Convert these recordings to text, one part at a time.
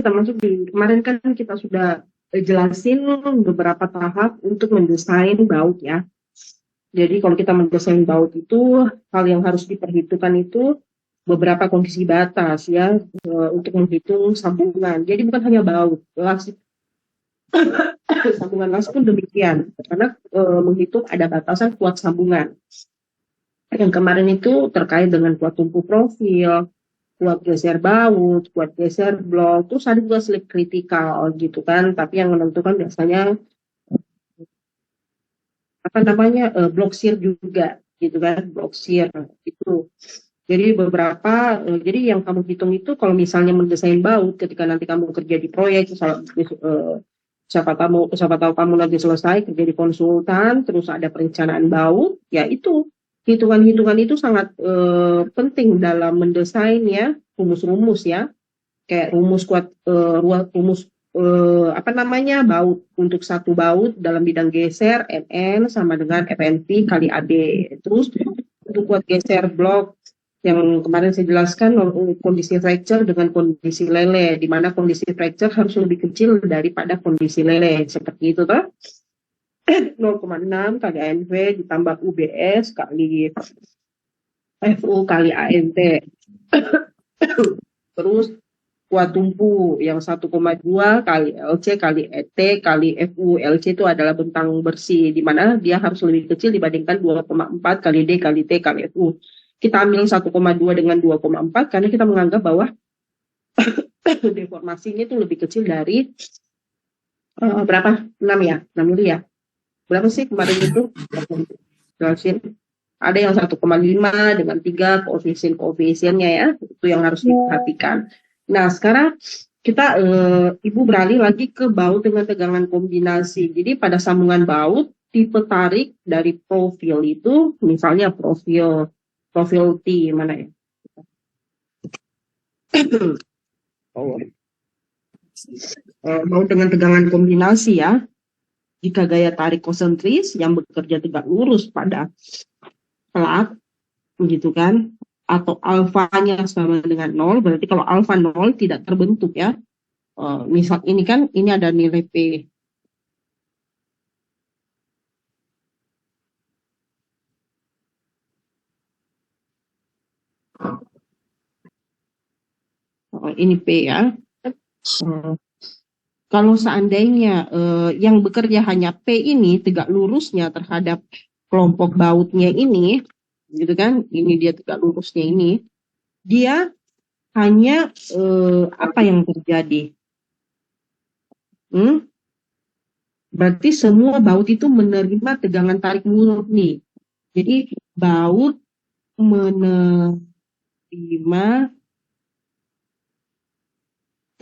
termasuk kemarin kan kita sudah jelasin beberapa tahap untuk mendesain baut ya. Jadi kalau kita mendesain baut itu hal yang harus diperhitungkan itu beberapa kondisi batas ya untuk menghitung sambungan. Jadi bukan hanya baut, sambungan las pun demikian karena menghitung ada batasan kuat sambungan. Yang kemarin itu terkait dengan kuat tumpu profil, kuat geser baut, kuat geser blok, terus ada juga slip kritikal gitu kan. Tapi yang menentukan biasanya apa namanya blok shear juga gitu kan, blok shear itu. Jadi beberapa, jadi yang kamu hitung itu kalau misalnya mendesain baut ketika nanti kamu kerja di proyek, siapa tahu kamu nanti selesai kerja di konsultan, terus ada perencanaan baut, ya itu hitungan-hitungan itu sangat penting dalam mendesain ya rumus-rumus ya, kayak rumus kuat rumus apa namanya baut untuk satu baut dalam bidang geser NN sama dengan FNP kali AB. Terus untuk kuat geser blok yang kemarin saya jelaskan kondisi fracture dengan kondisi lele, di mana kondisi fracture harus lebih kecil daripada kondisi lele, seperti itu toh. 0,6 kali ANV ditambah UBS kali FU kali ANT. Terus kuat tumpu yang 1,2 kali LC kali ET kali FU. LC itu adalah bentang bersih, di mana dia harus lebih kecil dibandingkan 2,4 kali D kali T kali FU. Kita ambil 1,2 dengan 2,4 karena kita menganggap bahwa deformasinya itu lebih kecil dari berapa? 6 ya? 6 mili ya? Berapa sih kemarin itu? Jelasin. Ada yang 1,5 dengan 3 koefisien-koefisiennya ya. Itu yang harus diperhatikan. Nah, sekarang kita Ibu beralih lagi ke baut dengan tegangan kombinasi. Jadi pada sambungan baut tipe tarik dari profil itu misalnya profil T mana ya? Baut dengan tegangan kombinasi ya. Jika gaya tarik konsentris yang bekerja tegak lurus pada plat, gitu kan, atau alfanya sama dengan 0, berarti kalau alfa 0 tidak terbentuk ya. Misal ini kan, ini ada nilai P. Ini P ya. Kalau seandainya yang bekerja hanya P ini tegak lurusnya terhadap kelompok bautnya ini, gitu kan, ini dia tegak lurusnya ini, dia hanya apa yang terjadi? Berarti semua baut itu menerima tegangan tarik murni. Jadi baut menerima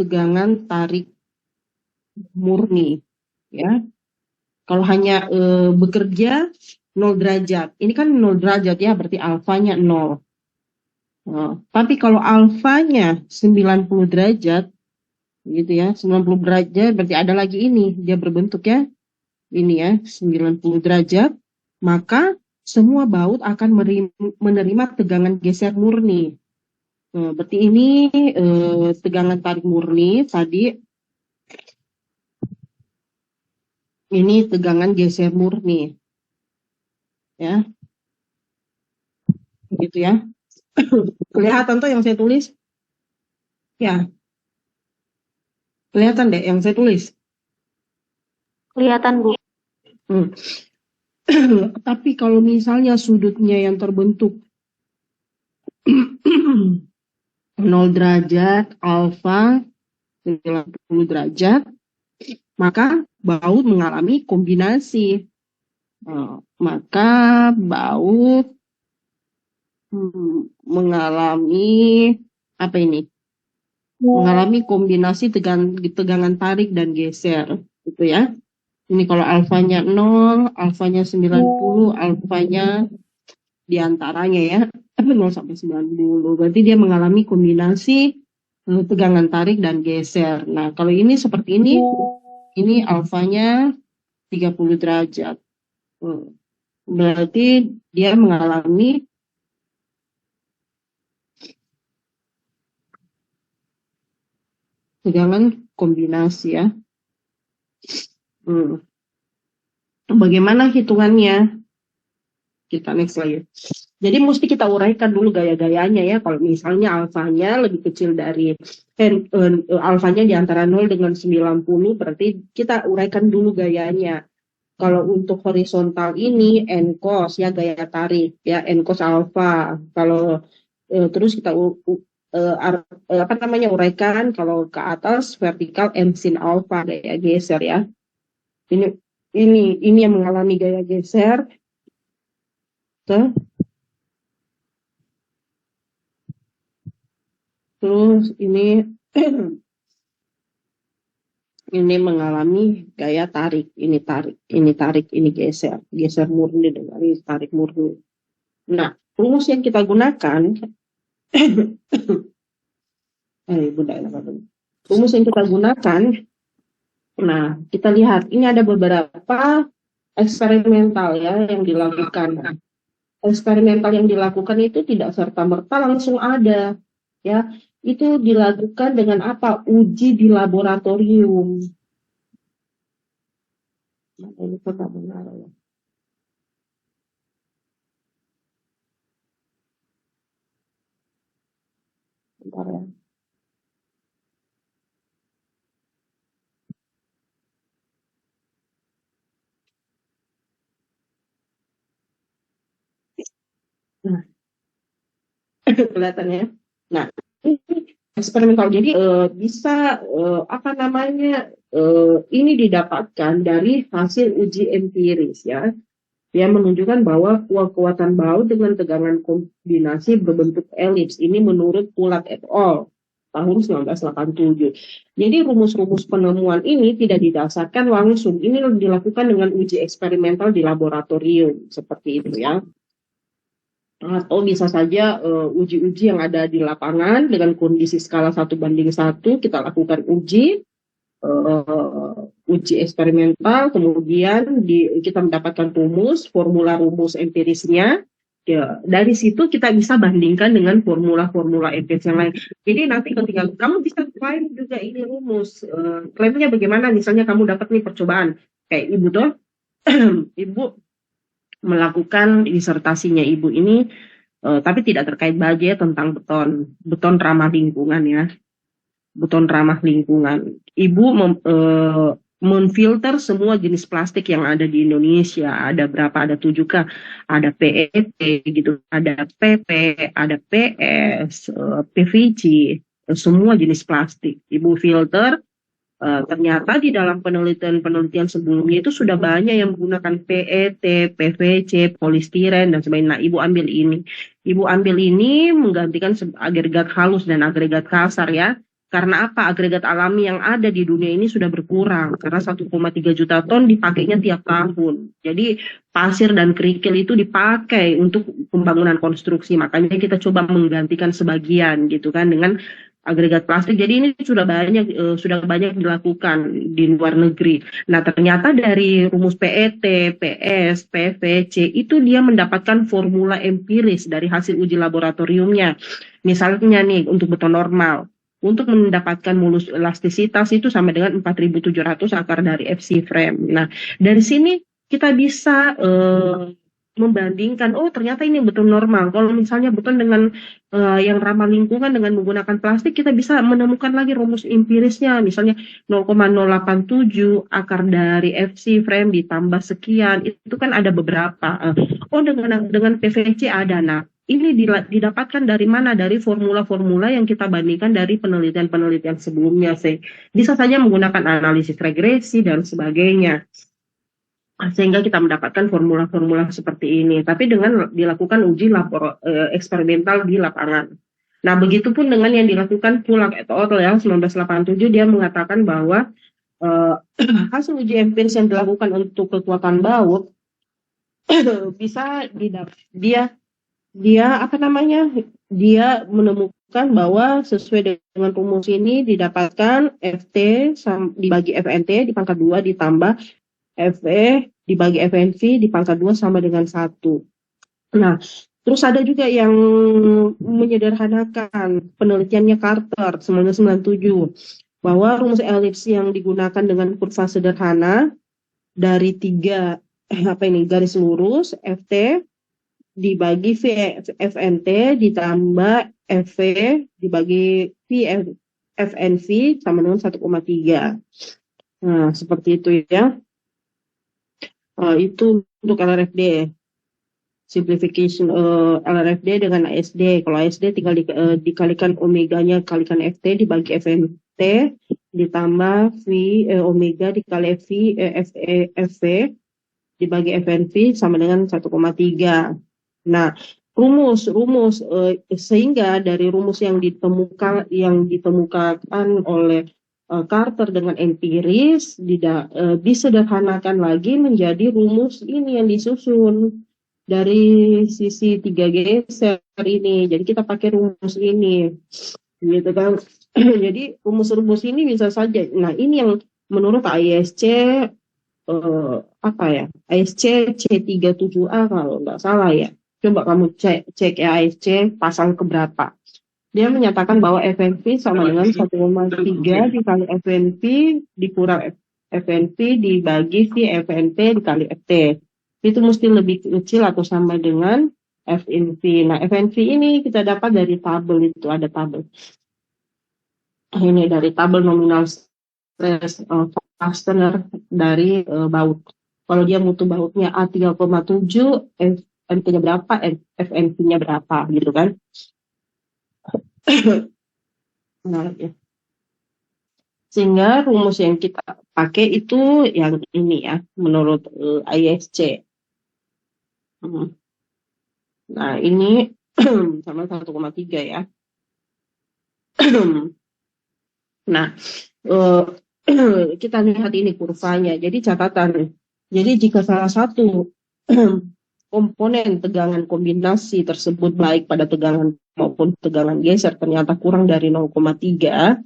tegangan tarik murni, ya. Kalau hanya bekerja 0 derajat, ini kan 0 derajat ya, berarti alfanya 0. Tapi kalau alfanya 90 derajat, gitu ya, 90 derajat berarti ada lagi ini, dia berbentuk ya, ini ya, 90 derajat, maka semua baut akan menerima tegangan geser murni. Berarti ini tegangan tarik murni tadi, ini tegangan geser murni, ya, gitu ya. Kelihatan tuh yang saya tulis? Ya, kelihatan deh yang saya tulis? Kelihatan, Bu. Tapi kalau misalnya sudutnya yang terbentuk 0 derajat, alfa 90 derajat, maka baut mengalami kombinasi. Maka baut mengalami apa ini? Mengalami kombinasi tegangan tarik dan geser, gitu ya. Ini kalau alfanya 0, alfanya 90, alfanya diantaranya ya 0 sampai 90. Berarti dia mengalami kombinasi tegangan tarik dan geser. Nah, kalau ini seperti ini alfanya 30 derajat. Berarti dia mengalami tegangan kombinasi ya. Bagaimana hitungannya? Kita next lagi. Jadi mesti kita uraikan dulu gaya-gayanya ya. Kalau misalnya alfanya lebih kecil dari alfanya di antara 0 dengan 90, berarti kita uraikan dulu gayanya. Kalau untuk horizontal ini n cos ya, gaya tarik ya, n cos alfa. Kalau terus kita uraikan kalau ke atas vertikal n sin alfa, gaya geser ya. Ini yang mengalami gaya geser. Terus ini ini mengalami gaya tarik, ini geser murni dengan ini tarik murni. Nah, rumus yang kita gunakan rumus yang kita gunakan, nah kita lihat ini ada beberapa eksperimental ya yang dilakukan. Eksperimental yang dilakukan itu tidak serta-merta langsung ada ya. Itu dilakukan dengan apa? Uji di laboratorium. Nah, ini tidak benar ya. Bentar ya. Nah, kelihatan ya. Nah, ini eksperimental. Jadi bisa ini didapatkan dari hasil uji empiris ya. Yang menunjukkan bahwa kekuatan baut dengan tegangan kombinasi berbentuk elips. Ini menurut Pulat et al. Tahun 1987. Jadi rumus-rumus penemuan ini tidak didasarkan langsung. Ini dilakukan dengan uji eksperimental di laboratorium. Seperti itu ya. Atau bisa saja uji-uji yang ada di lapangan dengan kondisi skala 1:1, kita lakukan uji eksperimental, kemudian kita mendapatkan formula rumus empirisnya. Ya, dari situ kita bisa bandingkan dengan formula-formula empiris yang lain. Jadi nanti ketika kamu bisa klaim juga ini rumus, klaimnya bagaimana? Misalnya kamu dapat nih percobaan, kayak ibu tuh, ibu melakukan disertasinya ibu ini, tapi tidak terkait baja tentang beton ramah lingkungan ya. Beton ramah lingkungan. Ibu menfilter semua jenis plastik yang ada di Indonesia. Ada berapa? Ada 7 kah? Ada PET gitu, ada PP, ada PS, PVC, semua jenis plastik. Ibu filter. Ternyata di dalam penelitian sebelumnya itu sudah banyak yang menggunakan PET, PVC, polistiren, dan sebagainya. Nah, ibu ambil ini. Ibu ambil ini menggantikan agregat halus dan agregat kasar ya. Karena apa? Agregat alami yang ada di dunia ini sudah berkurang. Karena 1,3 juta ton dipakainya tiap tahun. Jadi pasir dan kerikil itu dipakai untuk pembangunan konstruksi. Makanya kita coba menggantikan sebagian gitu kan dengan agregat plastik. Jadi ini sudah banyak dilakukan di luar negeri. Nah, ternyata dari rumus PET, PS, PVC itu dia mendapatkan formula empiris dari hasil uji laboratoriumnya. Misalnya nih untuk beton normal, untuk mendapatkan mulus elastisitas itu sama dengan 4.700 akar dari FC frame. Nah, dari sini kita bisa membandingkan, oh ternyata ini beton normal. Kalau misalnya beton dengan yang ramah lingkungan dengan menggunakan plastik, kita bisa menemukan lagi rumus empirisnya, misalnya 0,087 akar dari FC frame ditambah sekian, itu kan ada beberapa. Oh dengan PVC ada. Nah, ini didapatkan dari mana? Dari formula-formula yang kita bandingkan dari penelitian-penelitian sebelumnya sih. Bisa saja menggunakan analisis regresi dan sebagainya. Sehingga kita mendapatkan formula-formula seperti ini, tapi dengan dilakukan uji eksperimental di lapangan. Nah, begitupun dengan yang dilakukan Pulat et al. Ya, 1987, dia mengatakan bahwa hasil uji empiris yang dilakukan untuk kekuatan baut bisa dia menemukan bahwa sesuai dengan rumus ini didapatkan FT dibagi FNT di pangkat 2 ditambah FE dibagi FNV di pangkat 2 sama dengan 1. Nah, terus ada juga yang menyederhanakan penelitiannya Carter 1997. bahwa rumus elips yang digunakan dengan kurva sederhana dari 3 garis lurus FT dibagi FNT ditambah FV dibagi FNV sama dengan 1,3. Nah, seperti itu ya. Itu untuk LRFD. Simplification LRFD dengan ASD. Kalau ASD tinggal dikalikan omeganya kalikan FT dibagi FNT ditambah omega dikali FV dibagi FNV sama dengan 1,3. Nah, rumus sehingga dari rumus yang ditemukan oleh Carter dengan empiris disederhanakan lagi menjadi rumus ini yang disusun dari sisi 3 geser ini. Jadi kita pakai rumus ini, gitu kan? Jadi rumus-rumus ini bisa saja. Nah, ini yang menurut ISC ISC C37A kalau nggak salah ya. Coba kamu cek ya ISC pasal keberapa. Dia menyatakan bahwa FNP sama dengan 1,3 dikali FNP dikurang FNP dibagi FNP dikali FT. Itu mesti lebih kecil atau sama dengan FNP. Nah, FNP ini kita dapat dari tabel itu, ada tabel. Ini dari tabel nominal stress fastener dari baut. Kalau dia mutu bautnya A3,7, FNP-nya berapa, FNP-nya berapa, gitu kan. Nah, ya. Sehingga rumus yang kita pakai itu yang ini ya, menurut ISC. Nah, ini sama 1,3 ya. Nah, kita lihat ini kurvanya. Jadi catatan. Jadi jika salah satu komponen tegangan kombinasi tersebut baik pada tegangan maupun tegangan geser ternyata kurang dari 0,3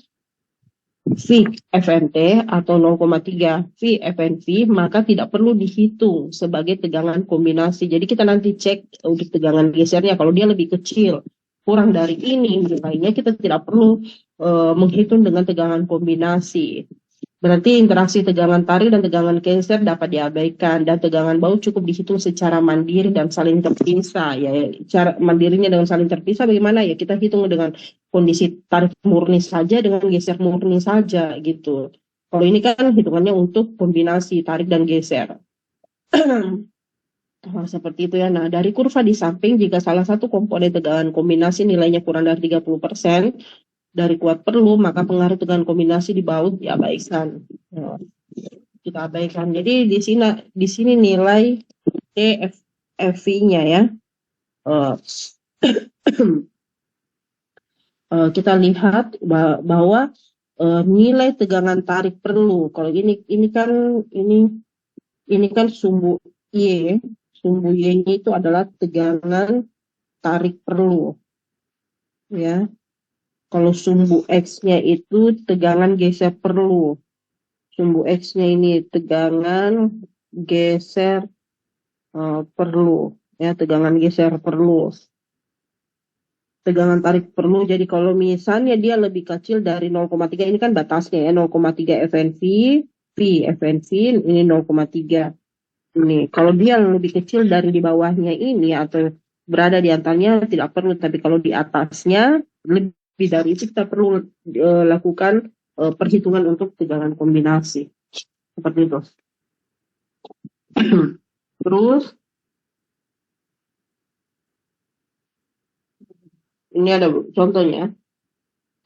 V FNT atau 0,3 V FNV, maka tidak perlu dihitung sebagai tegangan kombinasi. Jadi kita nanti cek untuk tegangan gesernya, kalau dia lebih kecil, kurang dari ini nilainya, kita tidak perlu menghitung dengan tegangan kombinasi. Berarti interaksi tegangan tarik dan tegangan geser dapat diabaikan, dan tegangan baut cukup dihitung secara mandiri dan saling terpisah. Ya, cara mandirinya dengan saling terpisah bagaimana ya? Kita hitung dengan kondisi tarik murni saja dengan geser murni saja gitu. Kalau ini kan hitungannya untuk kombinasi tarik dan geser. Seperti itu ya. Nah, dari kurva di samping jika salah satu komponen tegangan kombinasi nilainya kurang dari 30% dari kuat perlu, maka pengaruh tegangan kombinasi di baut diabaikan. Kita abaikan. Jadi di sini nilai TFV-nya ya. Kita lihat bahwa nilai tegangan tarik perlu. Kalau ini kan sumbu Y. Sumbu Y-nya itu adalah tegangan tarik perlu. Ya. Kalau sumbu X-nya itu tegangan geser perlu. Sumbu X-nya ini tegangan geser perlu. Ya, tegangan geser perlu. Tegangan tarik perlu. Jadi kalau misalnya dia lebih kecil dari 0,3, ini kan batasnya ya, 0,3 FNV, V FNV, ini 0,3. Ini, kalau dia lebih kecil dari di bawahnya ini atau berada di antaranya tidak perlu, tapi kalau di atasnya lebih dari itu kita perlu lakukan perhitungan untuk tegangan kombinasi. Seperti itu. Terus ini ada contohnya.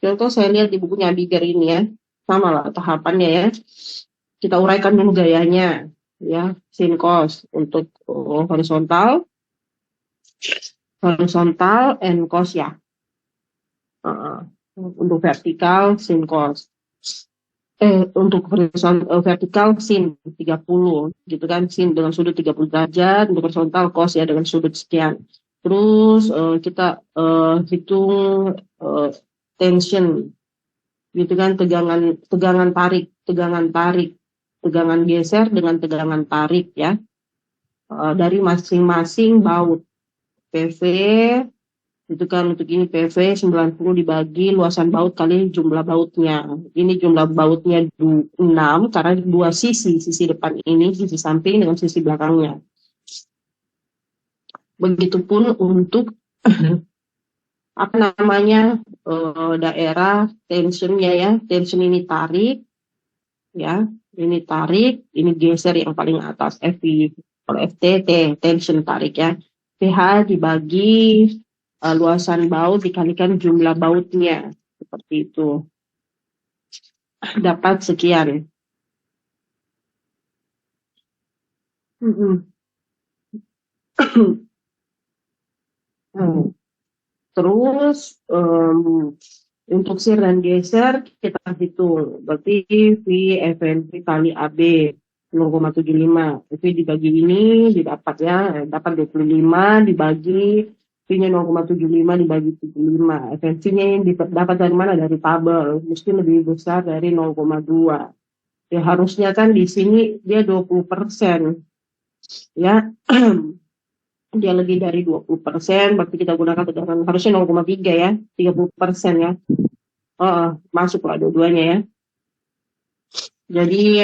Contoh saya lihat di bukunya Abigail ini ya. Sama lah tahapannya ya. Kita uraikan dulu gayanya ya, sin cos untuk horizontal and cos ya. Untuk vertikal sin cos. Untuk horizontal vertikal sin 30 gitu kan, sin dengan sudut 30 derajat, untuk horizontal cos ya dengan sudut sekian. Terus kita hitung tension gitu kan, tegangan tarik, tegangan geser dengan tegangan tarik ya, dari masing-masing baut PV, Itu kan untuk ini PV 90 dibagi luasan baut kali jumlah bautnya. Ini jumlah bautnya 6 karena dua sisi depan ini, sisi samping dengan sisi belakangnya. Begitupun untuk apa namanya daerah tensionnya ya. Tension ini tarik ya, ini tarik, ini geser yang paling atas FV. Kalau FTT tension tarik ya. pH dibagi luasan baut dikalikan jumlah bautnya seperti itu. Dapat sekian. Terus untuk shear dan geser kita hitung. Berarti V FNP kali AB 0,75. Itu dibagi ini didapat ya, dapat 25 dibagi V-nya 0,75 dibagi 75. FNP-nya yang dapat dari mana? Dari tabel. Mesti lebih besar dari 0,2. Ya harusnya kan di sini dia 20%. Ya. Dia lebih dari 20%, berarti kita gunakan tegangan harusnya 0,3 ya, 30% ya. Masuk lah dua-duanya ya. Jadi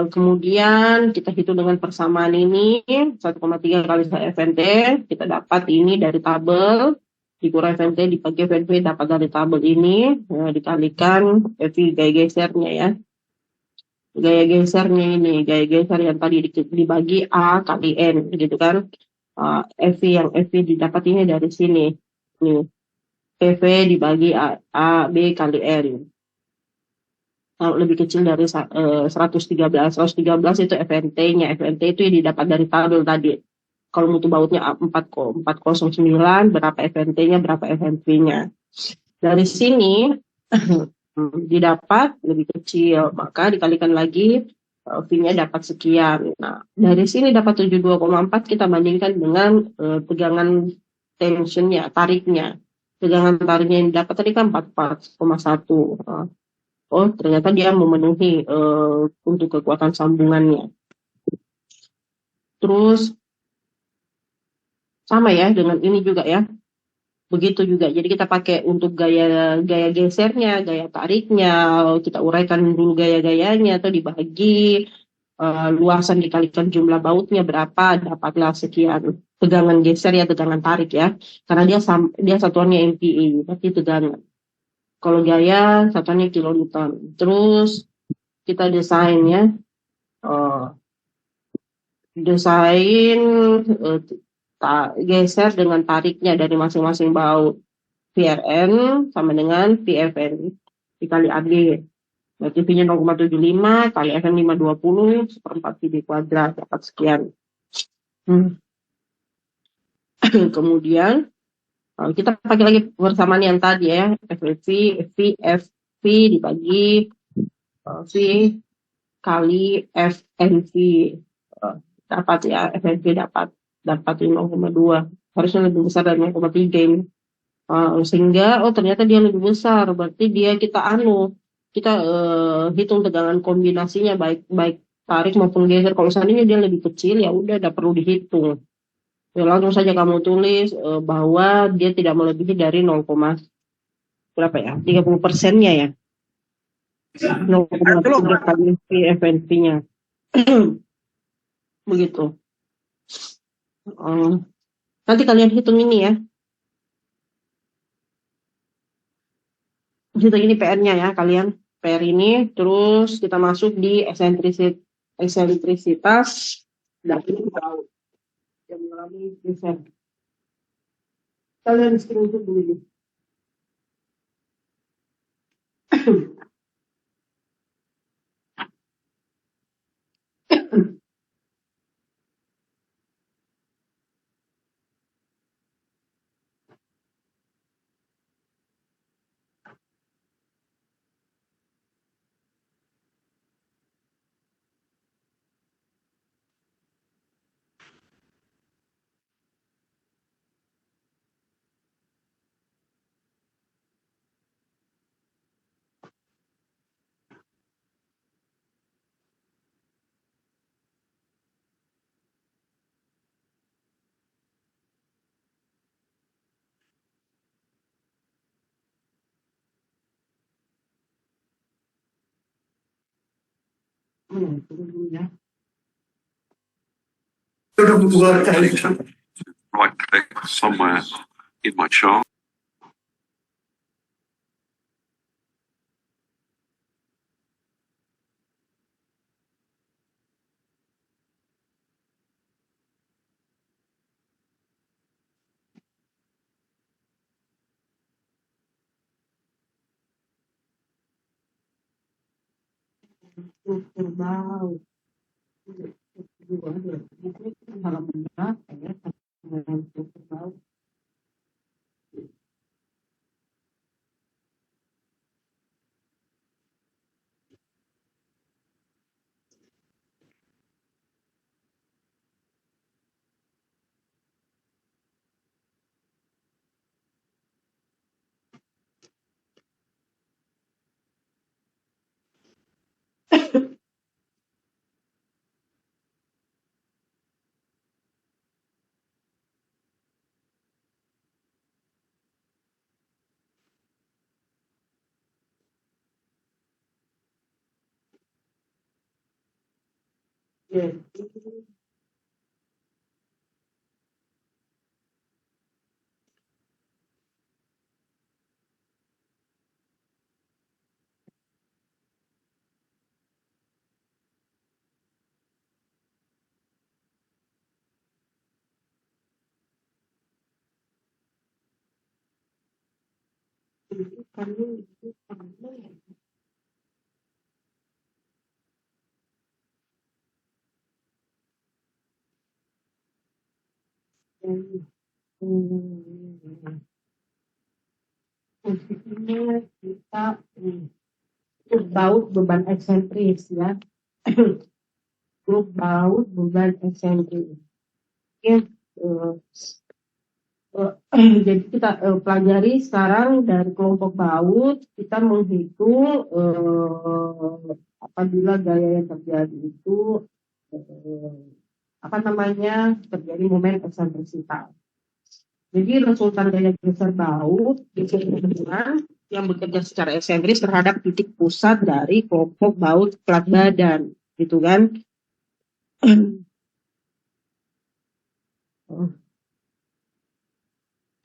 kemudian kita hitung dengan persamaan ini 1,3 kali FNT, kita dapat ini dari tabel, dikurang FNT dibagi FNP dapat dari tabel ini, dikalikan FV gaya gesernya ya. Gaya gesernya ini, gaya geser yang tadi dibagi A kali N gitu kan. FV yang FV didapat ini dari sini. Nih, PV dibagi B kali N. Kalau lebih kecil dari 113. 113 itu FNT-nya. FNT itu yang didapat dari tabel tadi. Kalau mutu bautnya 409, berapa FNT-nya, berapa FNV-nya. Dari sini didapat lebih kecil, maka dikalikan lagi V-nya dapat sekian. Nah, dari sini dapat 72,4 kita bandingkan dengan tegangan tensionnya, tariknya. Tegangan tariknya yang dapat tadi kan 44,1. Oh, ternyata dia memenuhi untuk kekuatan sambungannya. Terus sama ya dengan ini juga ya. Begitu juga. Jadi kita pakai untuk gaya gesernya, gaya tariknya, kita uraikan dulu gaya-gayanya atau dibagi luasan dikalikan jumlah bautnya berapa, dapatlah sekian. Tegangan geser ya, tegangan tarik ya. Karena dia satuannya MPa, berarti tegangan. Kalau gaya satuannya kilonewton. Terus kita desain ya. Desain geser dengan tariknya dari masing-masing baut. VRN sama dengan VFN dikali AB. Berarti V-nya 0,75 kali FN 520 seperempat V kuadrat dapat sekian. Kemudian kita pakai lagi persamaan yang tadi ya, FV dibagi V kali FNV. Dapat ya, FNV dapat 5,2. Harusnya lebih besar dari 0,3 ini. Sehingga ternyata dia lebih besar, berarti kita hitung tegangan kombinasinya baik tarik maupun geser. Kalau seandainya dia lebih kecil ya udah perlu dihitung. Ya, langsung saja kamu tulis bahwa dia tidak melebihi dari 0, berapa ya, 30%-nya ya, 0,3 kali FNP-nya. Begitu. Nanti kalian hitung ini ya. Hitung ini PR-nya ya kalian. PR ini, terus kita masuk di eksentrisitas dari baut yang mengalami geser. Kalian screenshot dulu. Ya. Right click somewhere in my chart. Struktur baut. Ini halaman berapa ya? Struktur baut. Ya. Posisinya kita baut beban eksentris ya. Grup baut beban eksentris. Oke, jadi kita pelajari sekarang dari kelompok baut, kita menghitung apabila gaya yang terjadi itu terjadi momen eksentrisitas. Jadi resultan gaya geser baut itu yang bekerja secara eksentris terhadap titik pusat dari kelompok baut plat badan, gitu kan?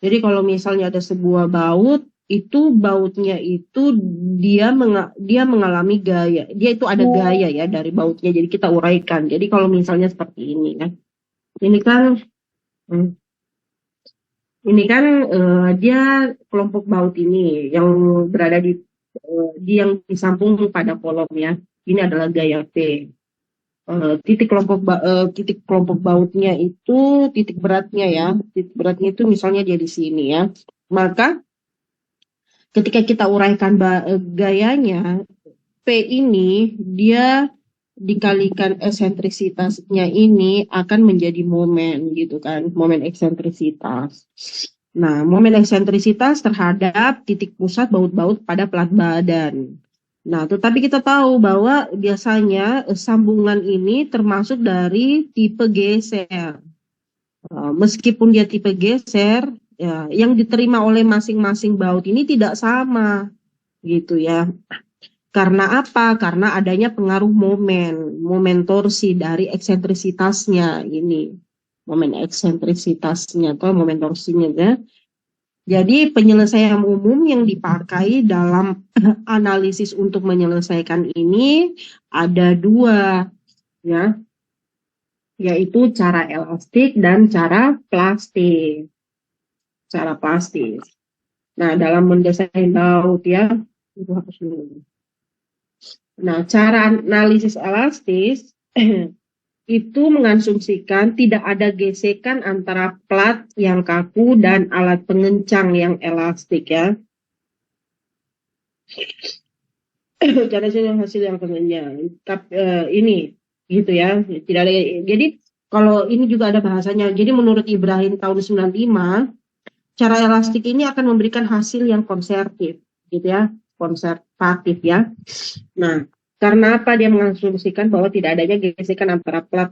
Jadi kalau misalnya ada sebuah baut, itu bautnya itu dia mengalami gaya, dia itu ada gaya ya dari bautnya. Jadi kita uraikan. Jadi kalau misalnya seperti ini ya, ini kan dia kelompok baut ini yang berada di yang disambung pada kolom ya. Ini adalah gaya P. Titik kelompok bautnya itu titik beratnya ya. Titik beratnya itu misalnya dia di sini ya. Maka ketika kita uraikan gayanya, P ini dia dikalikan eksentrisitasnya ini akan menjadi momen gitu kan, momen eksentrisitas. Nah, momen eksentrisitas terhadap titik pusat baut-baut pada plat badan. Nah, tetapi kita tahu bahwa biasanya sambungan ini termasuk dari tipe geser. Meskipun dia tipe geser, ya, yang diterima oleh masing-masing baut ini tidak sama, gitu ya. Karena apa? Karena adanya pengaruh momen torsi dari eksentrisitasnya ini, momen eksentrisitasnya atau momen torsinya ya. Jadi penyelesaian umum yang dipakai dalam analisis untuk menyelesaikan ini ada dua ya, yaitu cara elastik dan cara plastik. Cara plastik. Nah, dalam mendesain baut ya, itu hapus dulu. Nah, cara analisis elastis itu mengasumsikan tidak ada gesekan antara plat yang kaku dan alat pengencang yang elastik ya. Cara hasil yang pengencang. Ini gitu ya. Tidak ada. Jadi kalau ini juga ada bahasanya. Jadi menurut Ibrahim tahun 95, cara elastik ini akan memberikan hasil yang konservatif gitu ya. Konservatif ya. Nah, karena apa dia mengasumsikan bahwa tidak adanya gesekan antara plat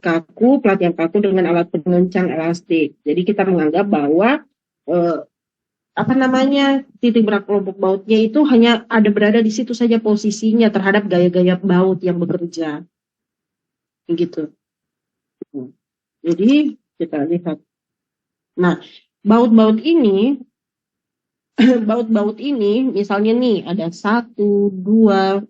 yang kaku dengan alat pengencang elastik. Jadi kita menganggap bahwa titik berat kelompok bautnya itu hanya ada berada di situ saja posisinya terhadap gaya-gaya baut yang bekerja. gitu. Jadi kita lihat. Nah, baut-baut ini baut-baut ini misalnya nih ada 1, 2,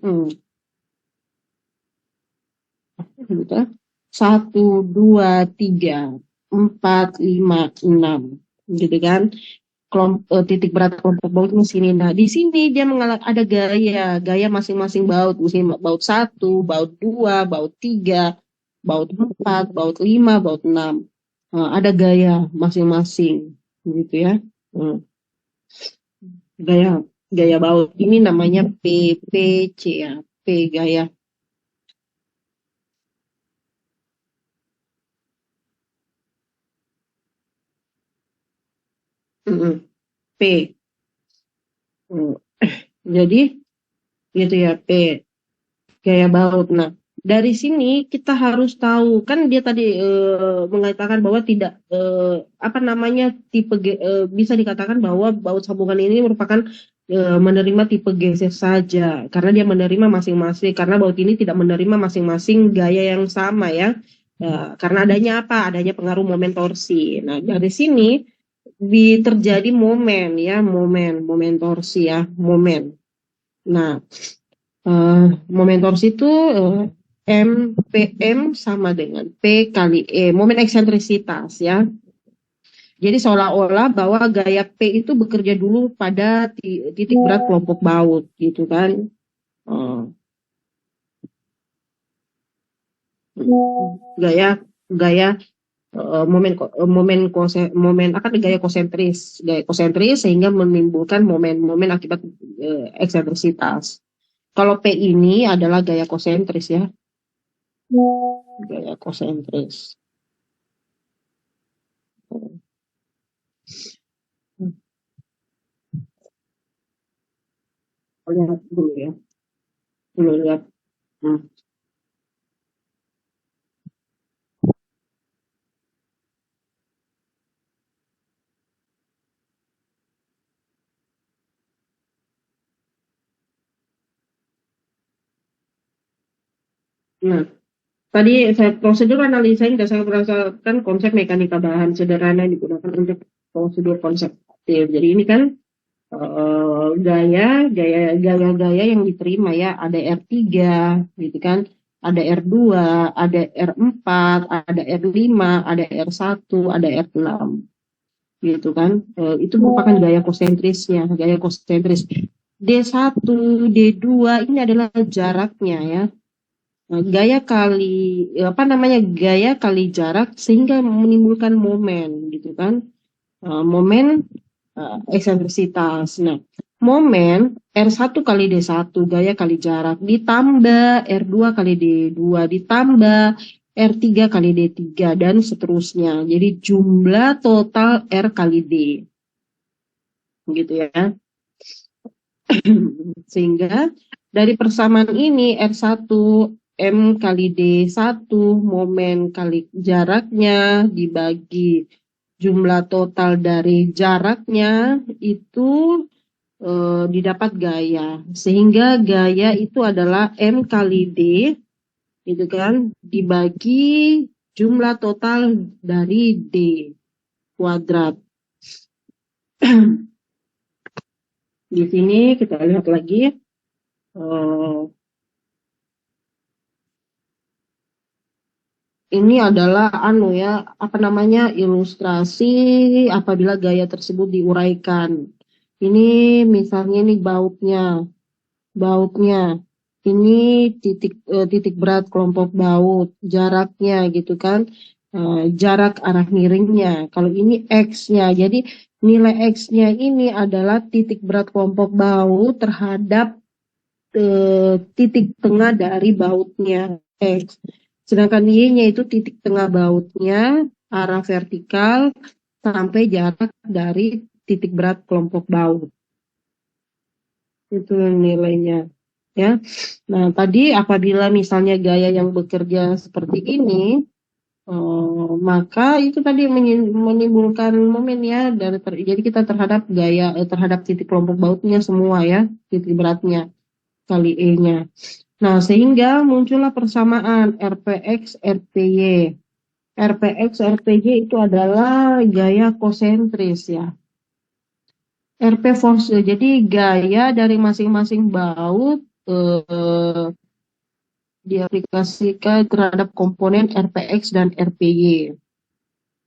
gitu. 1, 2, 3, 4, 5, 6, gitu kan. Titik berat kelompok baut di sini. Nah, di sini dia ada gaya masing-masing baut. Misalnya baut 1, baut 2, baut 3, baut 4, baut 5, baut 6. Nah, ada gaya masing-masing, gitu ya. Gaya baut ini namanya PPC ya. P gaya. P. Jadi gitu ya, P gaya baut. Nah, dari sini kita harus tahu kan dia tadi mengatakan bahwa tidak bisa dikatakan bahwa baut sambungan ini merupakan menerima tipe geser saja karena dia menerima masing-masing, karena baut ini tidak menerima masing-masing gaya yang sama ya. Karena adanya apa? Adanya pengaruh momen torsi. Nah, dari sini terjadi momen ya, momen torsi ya, momen. Nah, momen torsi itu PM sama dengan P kali E, momen eksentrisitas ya. Jadi seolah-olah bahwa gaya P itu bekerja dulu pada titik berat kelompok baut gitu kan. Gaya gaya konsentris sehingga menimbulkan momen akibat eksentrisitas. Kalau P ini adalah gaya konsentris ya. Gaya konsentris. Lihat dulu ya. Dulu lihat. Nah, tadi prosedur analisa yang saya berdasarkan konsep mekanika bahan sederhana yang digunakan untuk prosedur konseptif. Jadi ini kan gaya yang diterima ya, ada R3 gitu kan, ada R2, ada R4, ada R5, ada R1, ada R6 gitu kan. Itu merupakan gaya konsentris. D1, D2 ini adalah jaraknya ya. Gaya kali jarak sehingga menimbulkan momen gitu kan. Momen eksentrisitas. Nah, momen R1 kali D1 gaya kali jarak ditambah R2 kali D2 ditambah R3 kali D3 dan seterusnya. Jadi jumlah total R kali D. Gitu ya. Sehingga dari persamaan ini R1 M kali D1 momen kali jaraknya dibagi jumlah total dari jaraknya itu didapat gaya. Sehingga gaya itu adalah M kali D gitu kan dibagi jumlah total dari D kuadrat. Di sini kita lihat lagi. Ini adalah ilustrasi apabila gaya tersebut diuraikan. Ini misalnya ini bautnya. Ini titik berat kelompok baut, jaraknya gitu kan. Jarak arah miringnya. Kalau ini X-nya. Jadi nilai X-nya ini adalah titik berat kelompok baut terhadap titik tengah dari bautnya X. Sedangkan Y-nya itu titik tengah bautnya, arah vertikal, sampai jarak dari titik berat kelompok baut. Itu nilainya. Ya. Nah, tadi apabila misalnya gaya yang bekerja seperti ini, maka itu tadi menimbulkan momen ya, jadi kita terhadap terhadap titik kelompok bautnya semua ya, titik beratnya kali E-nya. Nah, sehingga muncullah persamaan RPX, RPY. RPX, RPY itu adalah gaya kosentris ya. RP force, jadi gaya dari masing-masing baut diaplikasikan terhadap komponen RPX dan RPY,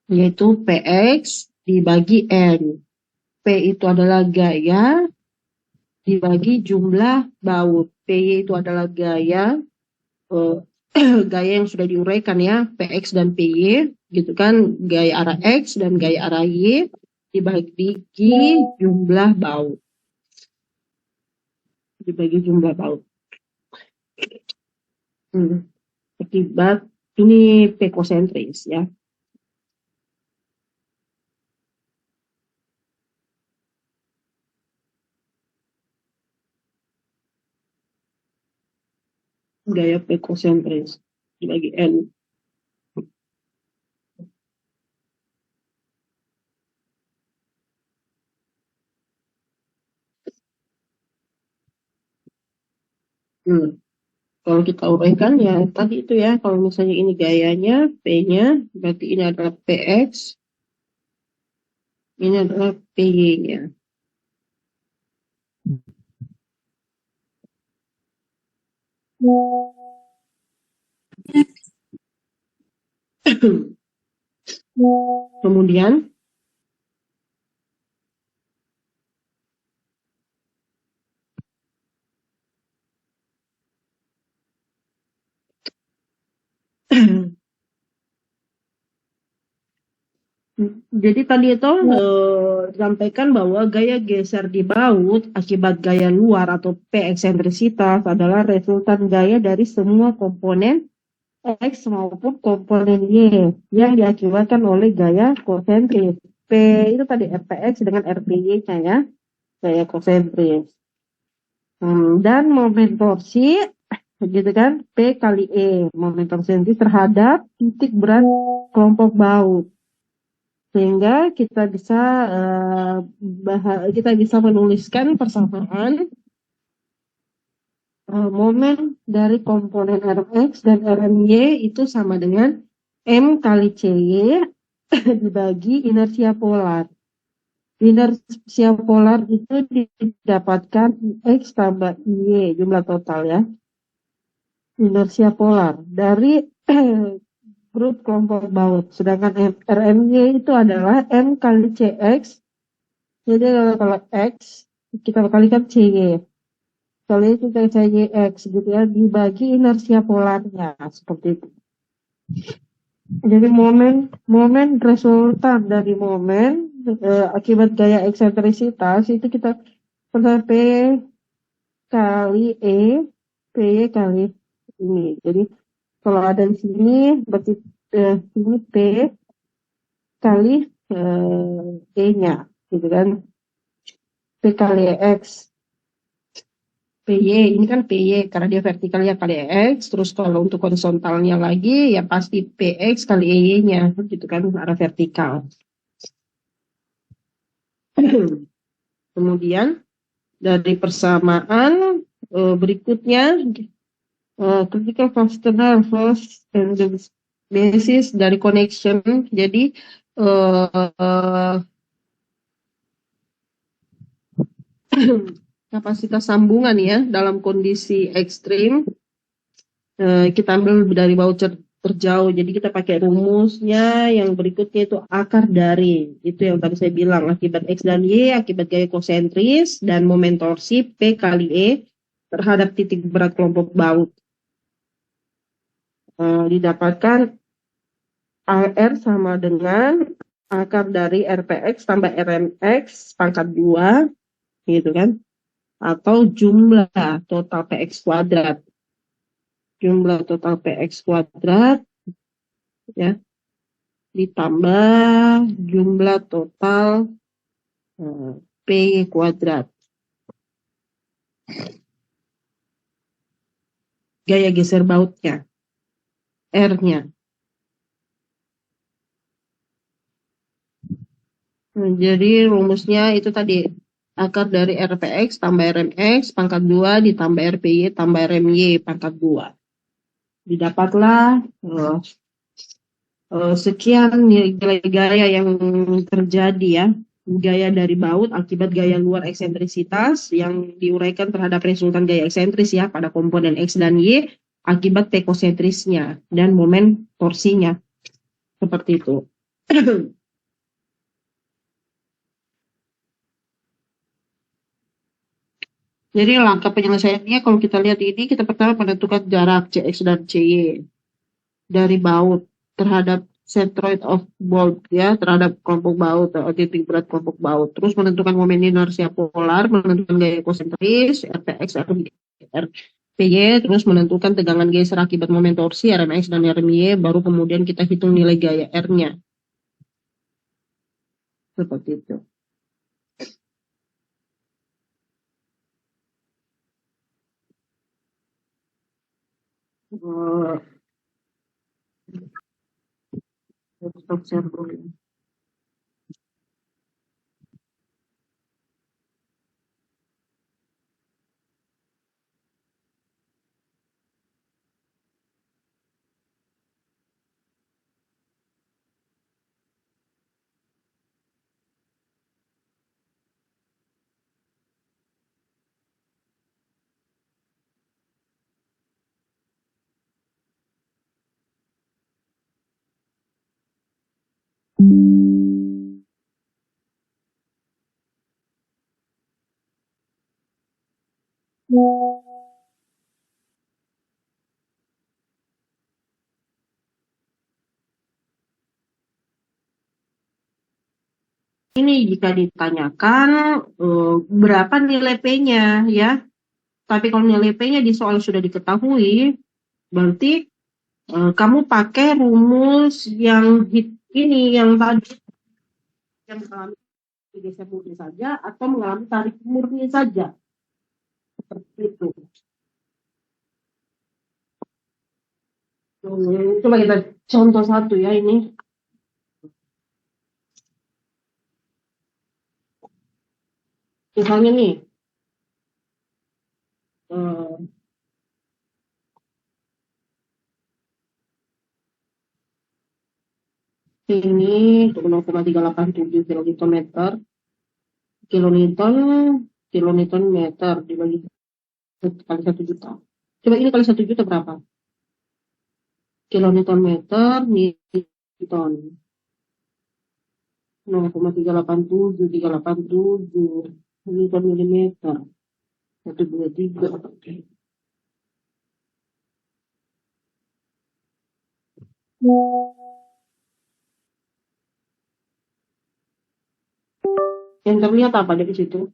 yaitu PX dibagi N. P itu adalah gaya dibagi jumlah baut. PY itu adalah gaya gaya yang sudah diuraikan ya, PX dan PY, gitu kan, gaya arah X dan gaya arah Y dibagi jumlah baut. Dibagi jumlah baut. Akibat ini P kosentris ya. Gaya P kosentris dibagi N. Kalau kita uraikan ya tadi itu ya, kalau misalnya ini gayanya, P-nya, berarti ini adalah PX, ini adalah PY-nya. Kemudian jadi tadi itu disampaikan bahwa gaya geser di baut akibat gaya luar atau P eksentrisitas adalah resultan gaya dari semua komponen X maupun komponen Y yang diakibatkan oleh gaya konsentris. P itu tadi RPX dengan RPY-nya ya, gaya konsentris. Dan momen torsi gitu kan, P kali E, momen torsi terhadap titik berat kelompok baut. Sehingga kita bisa menuliskan persamaan momen dari komponen Rx dan Rmy itu sama dengan M kali Cy dibagi inersia polar. Inersia polar itu didapatkan X tambah Y, jumlah total ya. Inersia polar dari grup kelompok baut. Sedangkan RMY itu adalah M kali Cx. Jadi kalau X, kita kalikan Cy. Kalau itu kita Cyx gitu ya, dibagi inersia polarnya. Seperti itu. Jadi momen resultan dari momen akibat gaya eksentrisitas itu kita P kali E, PY kali ini. Jadi kalau ada di sini berarti ini P kali E-nya, gitu kan? P kali X, PY, ini kan PY karena dia vertikalnya kali X, terus kalau untuk horizontalnya lagi ya pasti PX kali EY-nya, gitu kan, arah vertikal. Kemudian dari persamaan berikutnya critical fastener first and the basis dari connection. Jadi kapasitas sambungan ya dalam kondisi ekstrim kita ambil dari baut terjauh. Jadi kita pakai rumusnya yang berikutnya itu akar dari itu yang tadi saya bilang, akibat X dan Y akibat gaya konsentris dan momen torsi P kali E terhadap titik berat kelompok baut. Didapatkan AR sama dengan akar dari RPX tambah RMX pangkat 2 gitu kan, atau jumlah total PX kuadrat. Jumlah total PX kuadrat ya ditambah jumlah total P kuadrat. Gaya geser bautnya, R-nya. Jadi rumusnya itu tadi Akar dari RPX tambah RMX pangkat 2 ditambah RPY tambah RMY pangkat 2. Didapatlah sekian gaya yang terjadi ya. Gaya dari baut akibat gaya luar eksentrisitas yang diuraikan terhadap resultan gaya eksentris ya pada komponen X dan Y akibat T kosentrisnya dan momen torsinya. Seperti itu. Jadi langkah penyelesaiannya kalau kita lihat ini, kita pertama menentukan jarak CX dan CY dari baut terhadap centroid of bolt ya, terhadap kelompok baut atau titik berat kelompok baut. Terus menentukan momen inersia polar, menentukan gaya konsentris, RPX atau RPY, terus menentukan tegangan geser akibat momen torsi, RMX dan RMY, baru kemudian kita hitung nilai gaya R-nya. Seperti itu. Stop share dulu. Ini jika ditanyakan berapa nilai P-nya ya. Tapi kalau nilai P-nya di soal sudah diketahui, berarti kamu pakai rumus yang ini yang tadi yang mengalami geser murni saja atau mengalami tarik murni saja. Seperti itu. Coba kita contoh satu ya ini. Misalnya nih, ini 0,387 kilonewton kilonewton meter dibagi kali 1 juta. Coba ini kali 1 juta berapa? Kilonewton meter newton 0,387 newton milimeter 123. Yang terlihat apa dari situ?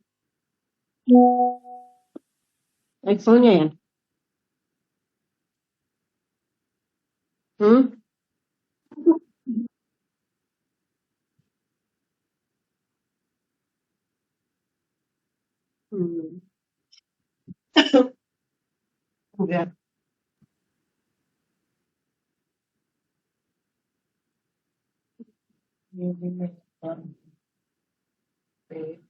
Excelnya ya? Hmm? Hmm. Ya. Milimeter. Oke.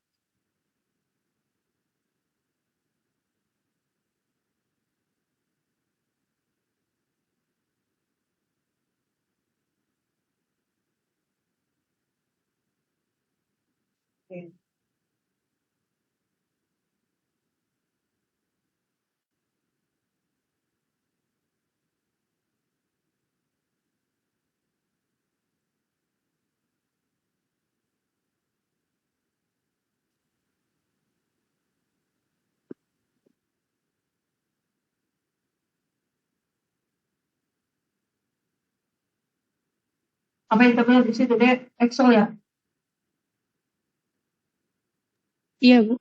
Apa yang terlihat di situ deh? Excel ya? Iya, Bu.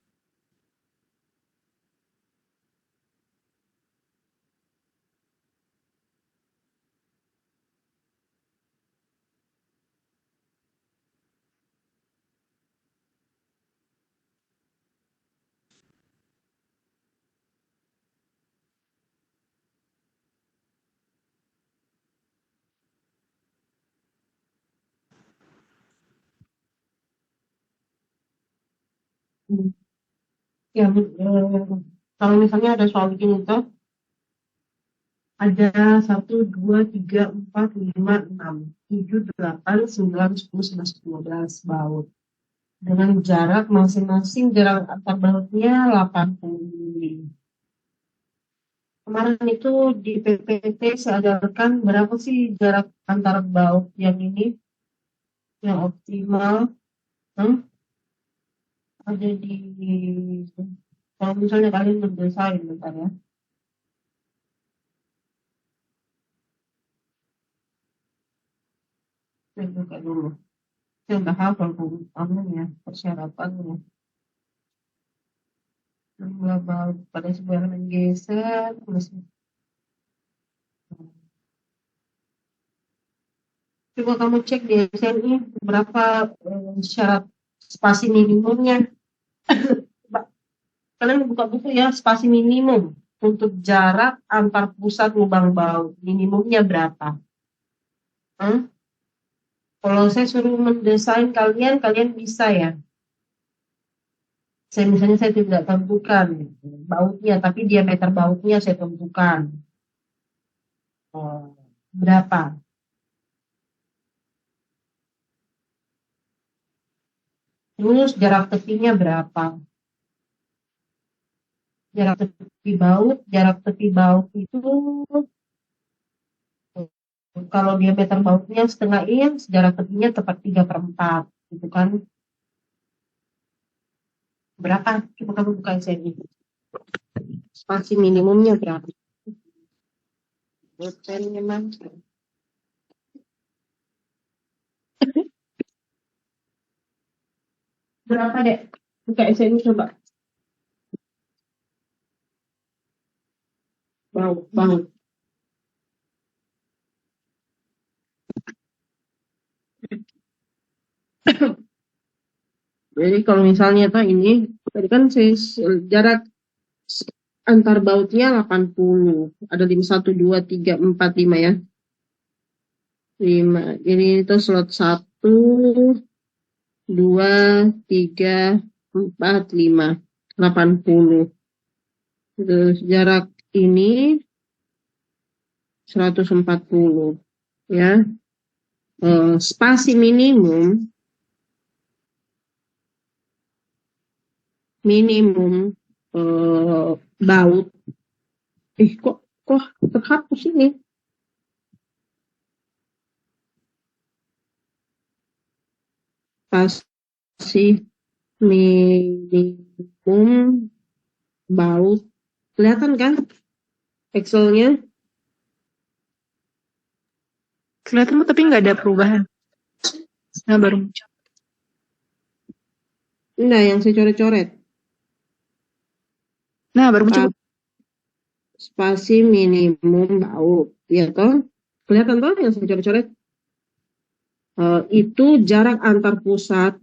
Hmm. yang kalau misalnya ada soal bikin itu ada 1, 2, 3, 4, 5, 6, 7, 8, 9, 10, 11, 12 baut. Dengan jarak masing-masing jarak antar bautnya 80. Kemarin itu di PPT seajarkan berapa sih jarak antar baut yang ini yang optimal? Ada di kalau misalnya kalian mendesain bentar ya. Saya buka dulu. Saya udah hafal anunya persyaratannya. Jumlah baut pada sebuah elemen geser plus coba kamu cek di SNI berapa syarat spasi minimumnya. Kalian buka buku ya, spasi minimum untuk jarak antar pusat lubang baut minimumnya berapa? Kalau saya suruh mendesain kalian bisa ya. Misalnya saya tidak tentukan bautnya, tapi diameter bautnya saya tentukan berapa. Terus jarak tepinya berapa? Jarak tepi baut itu kalau diameter bautnya setengah inch, jarak tepinya tepat 3/4, gitu kan? Berapa? Coba kamu buka SNI. Spasi minimumnya berapa? Botennya mana? Berapa dek? Buka SNI coba. Baut. Jadi kalau misalnya ini tadi kan jarak antar bautnya 80. Ada 1, 2, 3, 4, 5 ya. 5. Jadi itu slot 1, 2, 3, 4, 5. 80. Terus jarak ini 140 ya. Spasi minimum baut kok terhapus ini. Spasi minimum baut kelihatan kan Excelnya? Kelihatan tapi nggak ada perubahan. Nah baru muncul. Nah, yang saya coret-coret. Nah baru muncul. Spasi minimum baut, ya toh? Kelihatan toh yang saya coret-coret? Itu jarak antar pusat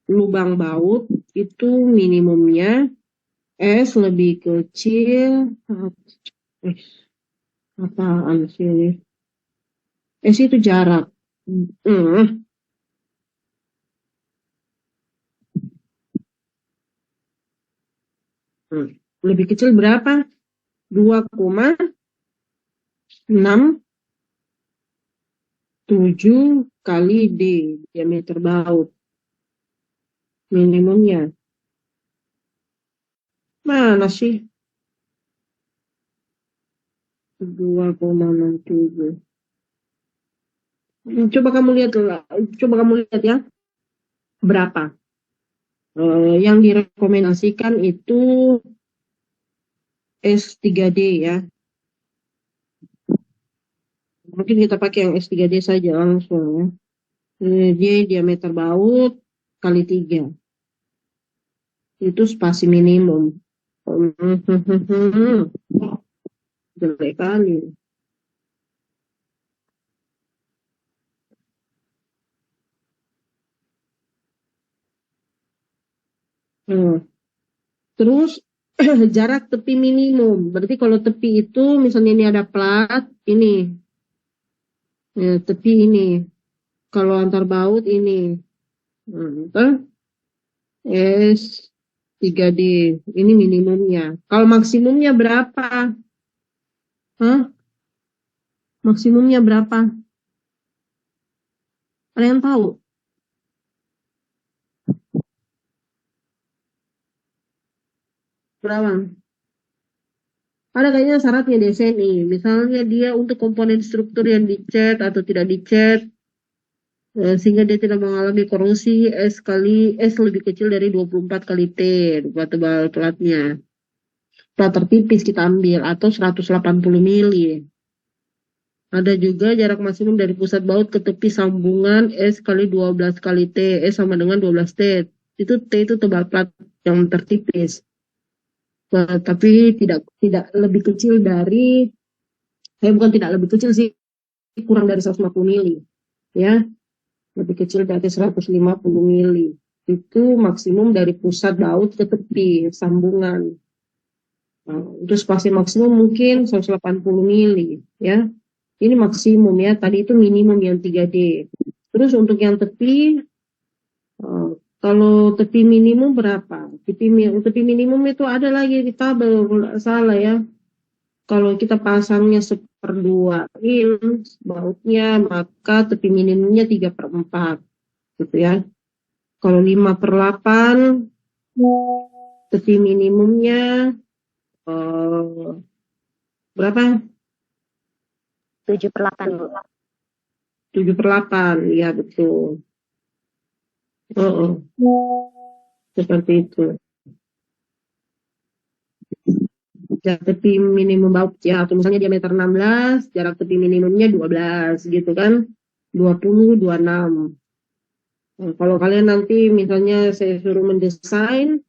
lubang baut itu minimumnya S lebih kecil. Apaan sih ini? S itu jarak. Lebih kecil berapa? 2,67 kali D diameter baut minimumnya. Mana sih? 2,67. Coba kamu lihat ya. Berapa? Yang direkomendasikan itu S3D ya. Mungkin kita pakai yang S3D saja langsung ya. Dia diameter baut kali 3. Itu spasi minimum. Jelek kali. Terus jarak tepi minimum. Berarti kalau tepi itu misalnya ini ada plat ini. Ya, tepi ini. Kalau antar baut ini. S3 3D. Ini minimumnya. Kalau maksimumnya berapa? Hah? Maksimumnya berapa? Ada yang tahu? Berapa? Ada kayaknya syaratnya di SNI. Misalnya dia untuk komponen struktur yang dicat atau tidak dicat, sehingga dia tidak mengalami korosi, S lebih kecil dari 24 kali T, buat tebal platnya. Plat tertipis kita ambil, atau 180 mili. Ada juga jarak maksimum dari pusat baut ke tepi sambungan S kali 12 kali T, S sama dengan 12 T. Itu T itu tebal plat yang tertipis. Tapi tidak lebih kecil dari, bukan tidak lebih kecil sih, kurang dari 150 mili. Ya, lebih kecil dari 150 mili. Itu maksimum dari pusat baut ke tepi sambungan. Nah, itu spasi maksimum mungkin 180 mili, ya. Ini maksimum ya, tadi itu minimum yang 3D. Terus untuk yang tepi, kalau tepi minimum berapa? Tepi minimum itu ada lagi di tabel, kalau nggak salah ya. Kalau kita pasangnya 1/2 inch bautnya, maka tepi minimumnya 3/4, gitu ya. Kalau 5/8, tepi minimumnya berapa? 7/8, Bu. 7/8, ya betul. Seperti itu. Jarak tepi minimum baut ya, atau misalnya diameter 16, jarak tepi minimumnya 12 gitu kan. 20, 26. Nah, kalau kalian nanti misalnya saya suruh mendesain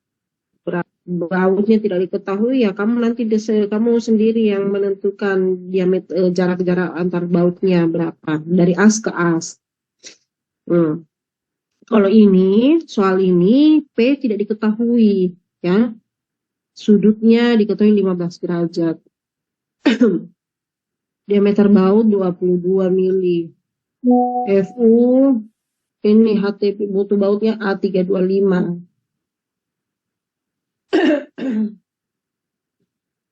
bautnya tidak diketahui, ya kamu nanti kamu sendiri yang menentukan diameter jarak-jarak antar bautnya berapa dari as ke as. Kalau ini soal ini P tidak diketahui ya. Sudutnya diketahui 15 derajat. Diameter baut 22 mili. FU ini HTP mutu bautnya A325.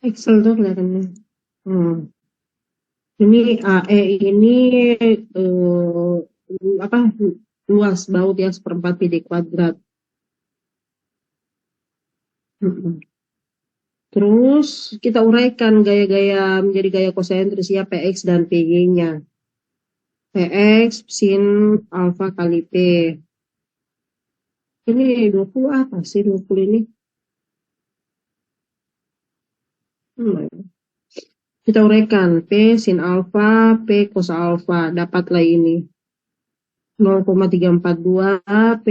Excel tuh kelihatannya. Ini AE ini luas baut ya 1/4 PD kuadrat. Terus kita uraikan gaya-gaya menjadi gaya kosentris ya, PX dan PY-nya. PX sin alfa kali P. Ini 20 apa sih 20 ini? Kita uraikan P sin alfa, P cos alfa, dapatlah ini 0,342 P,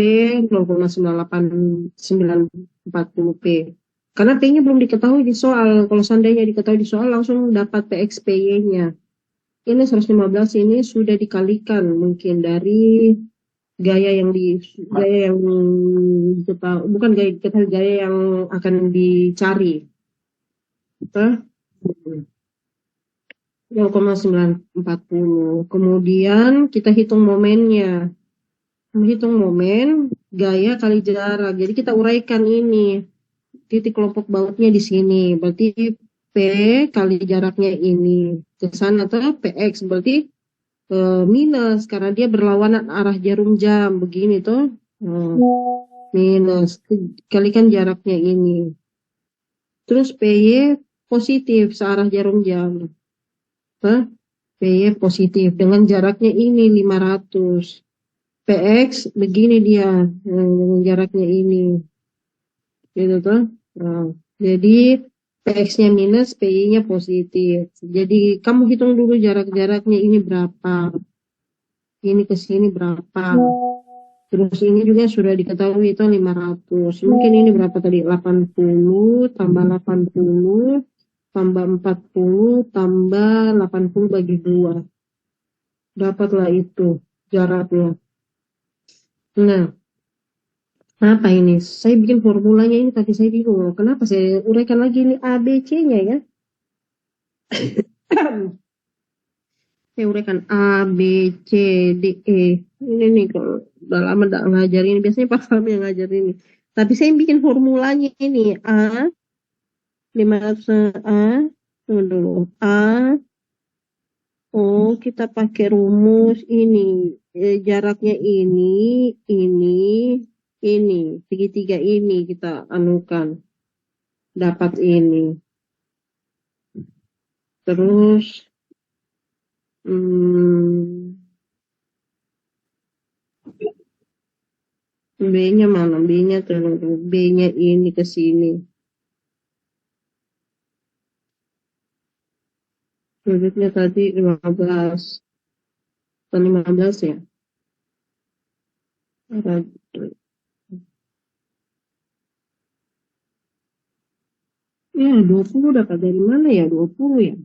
0,940 P. Karena P-nya belum diketahui di soal. Kalau seandainya diketahui di soal langsung dapat PX PY-nya. Ini 115 ini sudah dikalikan mungkin dari gaya yang bukan gaya yang akan dicari. 0,940. Kemudian kita hitung momennya. Menghitung momen gaya kali jarak. Jadi kita uraikan ini. Titik kelompok bautnya di sini. Berarti P kali jaraknya ini. Ke sana atau PX berarti minus karena dia berlawanan arah jarum jam begini tuh. Minus kalikan jaraknya ini. Terus PY positif searah jarum jam. PY positif dengan jaraknya ini 500. PX begini dia dengan jaraknya ini. Gitu tuh. Jadi PX-nya minus, PY-nya positif. Jadi kamu hitung dulu jarak-jaraknya ini berapa. Ini ke sini berapa. Terus ini juga sudah diketahui itu 500. Mungkin ini berapa tadi? 80 tambah 80 tambah 40 tambah 80 bagi 2. Dapatlah itu jaraknya. Nah, apa ini? Saya bikin formulanya ini tapi saya bingung. Kenapa saya uraikan lagi ini A, B, C-nya ya? Saya uraikan A, B, C, D, E. Ini nih kalau udah lama nggak ngajar ini. Biasanya Pak Fahmi yang ngajar ini. Tapi saya bikin formulanya ini A 500 A, tunggu dulu. A, kita pakai rumus ini. Jaraknya ini, segitiga ini kita anukan. Dapat ini. Terus, B-nya mana? B-nya terlalu. B-nya ini ke sini. Sudutnya tadi 15. 15 ya? Ya, 20 dapat dari mana ya? 20 ya?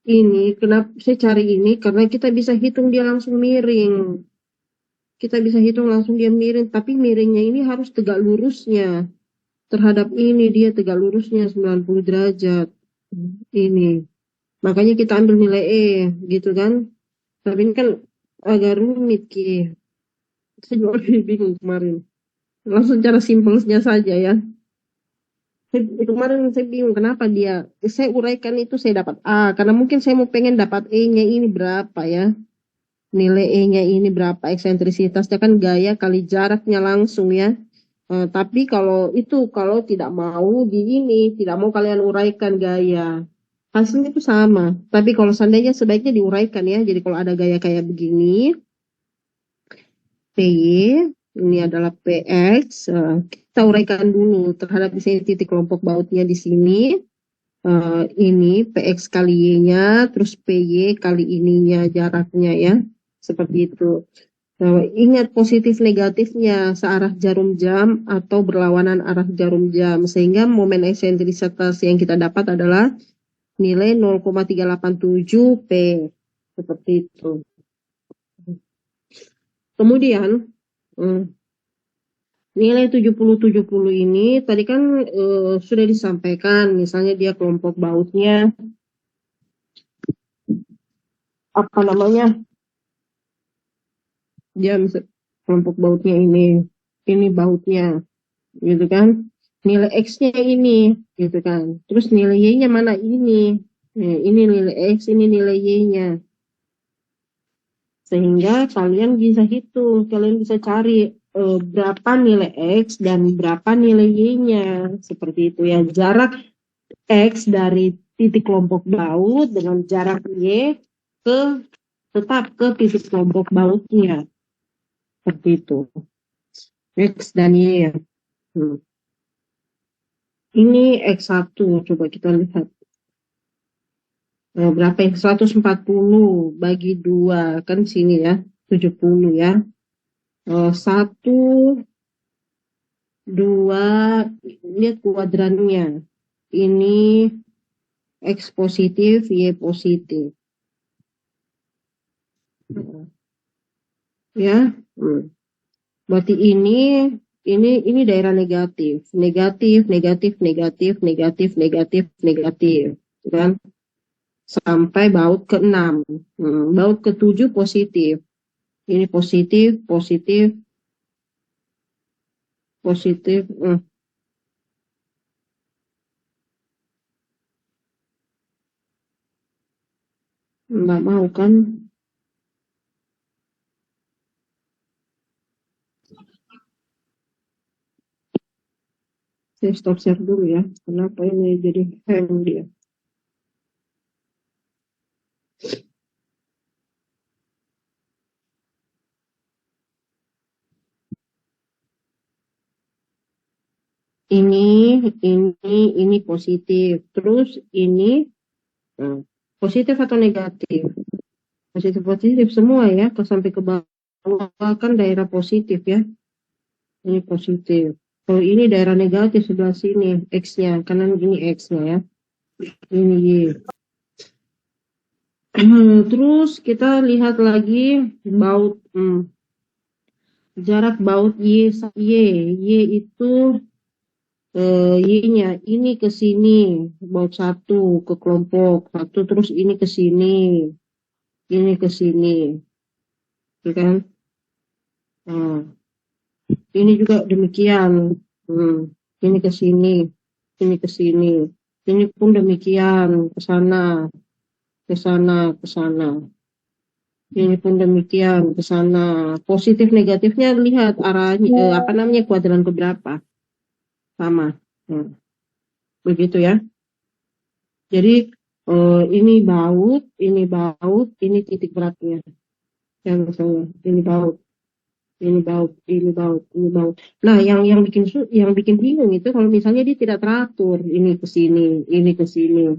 Ini kenapa saya cari ini? Karena kita bisa hitung dia langsung miring. Kita bisa hitung langsung dia miring, tapi miringnya ini harus tegak lurusnya. Terhadap ini dia tegak lurusnya 90 derajat. Ini. Makanya kita ambil nilai E, gitu kan. Tapi ini kan agak rumit, Ki. Saya juga bingung kemarin. Langsung cara simpelnya saja ya. Kemarin saya bingung kenapa saya uraikan itu saya dapat A. Karena mungkin saya mau pengen dapat E-nya ini berapa ya. Nilai E-nya ini berapa, eksentrisitasnya kan gaya kali jaraknya langsung ya. Tapi kalau tidak mau tidak mau kalian uraikan gaya, hasilnya itu sama. Tapi kalau seandainya sebaiknya diuraikan ya. Jadi kalau ada gaya kayak begini, PY, ini adalah PX, kita uraikan dulu terhadap di sini titik kelompok bautnya di sini. Ini PX kali Y-nya, terus PY kali ininya jaraknya ya. Seperti itu. Ingat positif negatifnya searah jarum jam atau berlawanan arah jarum jam. Sehingga momen eksentrisitas yang kita dapat adalah nilai 0,387 P. Seperti itu. Kemudian nilai 70-70 ini tadi kan sudah disampaikan. Misalnya dia kelompok bautnya apa namanya? Dia bisa kelompok bautnya ini bautnya, gitu kan? Nilai X-nya ini, gitu kan? Terus nilai Y-nya mana ini? Ini nilai X, ini nilai Y-nya. Sehingga kalian bisa hitung, kalian bisa cari berapa nilai X dan berapa nilai Y-nya. Seperti itu ya, jarak X dari titik kelompok baut dengan jarak Y tetap ke titik kelompok bautnya. Seperti itu. X dan Y ya. Ini X1, coba kita lihat. Berapa yang 140 bagi 2, kan sini ya, 70 ya. 1, 2, lihat kuadrannya. Ini X positif, Y positif. Ya. Berarti ini daerah negatif, kan? Sampai baut ke-6, baut ke-7 positif. Ini positif. Nggak mau kan? Saya stop share dulu ya. Kenapa ini jadi hang dia? Ini positif. Terus ini positif atau negatif? Positif semua ya. Sampai ke bawah kan daerah positif ya. Ini positif. Kalau ini daerah negatif sebelah sini X-nya. Kanan ini X-nya ya. Ini Y. Terus kita lihat lagi baut. Jarak baut Y itu Y-nya ini ke sini, baut 1 ke kelompok 1, terus ini ke sini, ini ke sini. gitu kan. Nah, ini juga demikian. Ini ke sini, ini ke sini. Ini pun demikian, ke sana, ke sana, ke sana. Ini pun demikian, ke sana. Positif negatifnya lihat arahnya, kuadran keberapa. Sama. Begitu ya. Jadi ini baut, ini titik beratnya. Yang ini baut. Ini baut, ini baut, ini baut. Nah, yang bikin bingung itu kalau misalnya dia tidak teratur, ini ke sini, ini ke sini,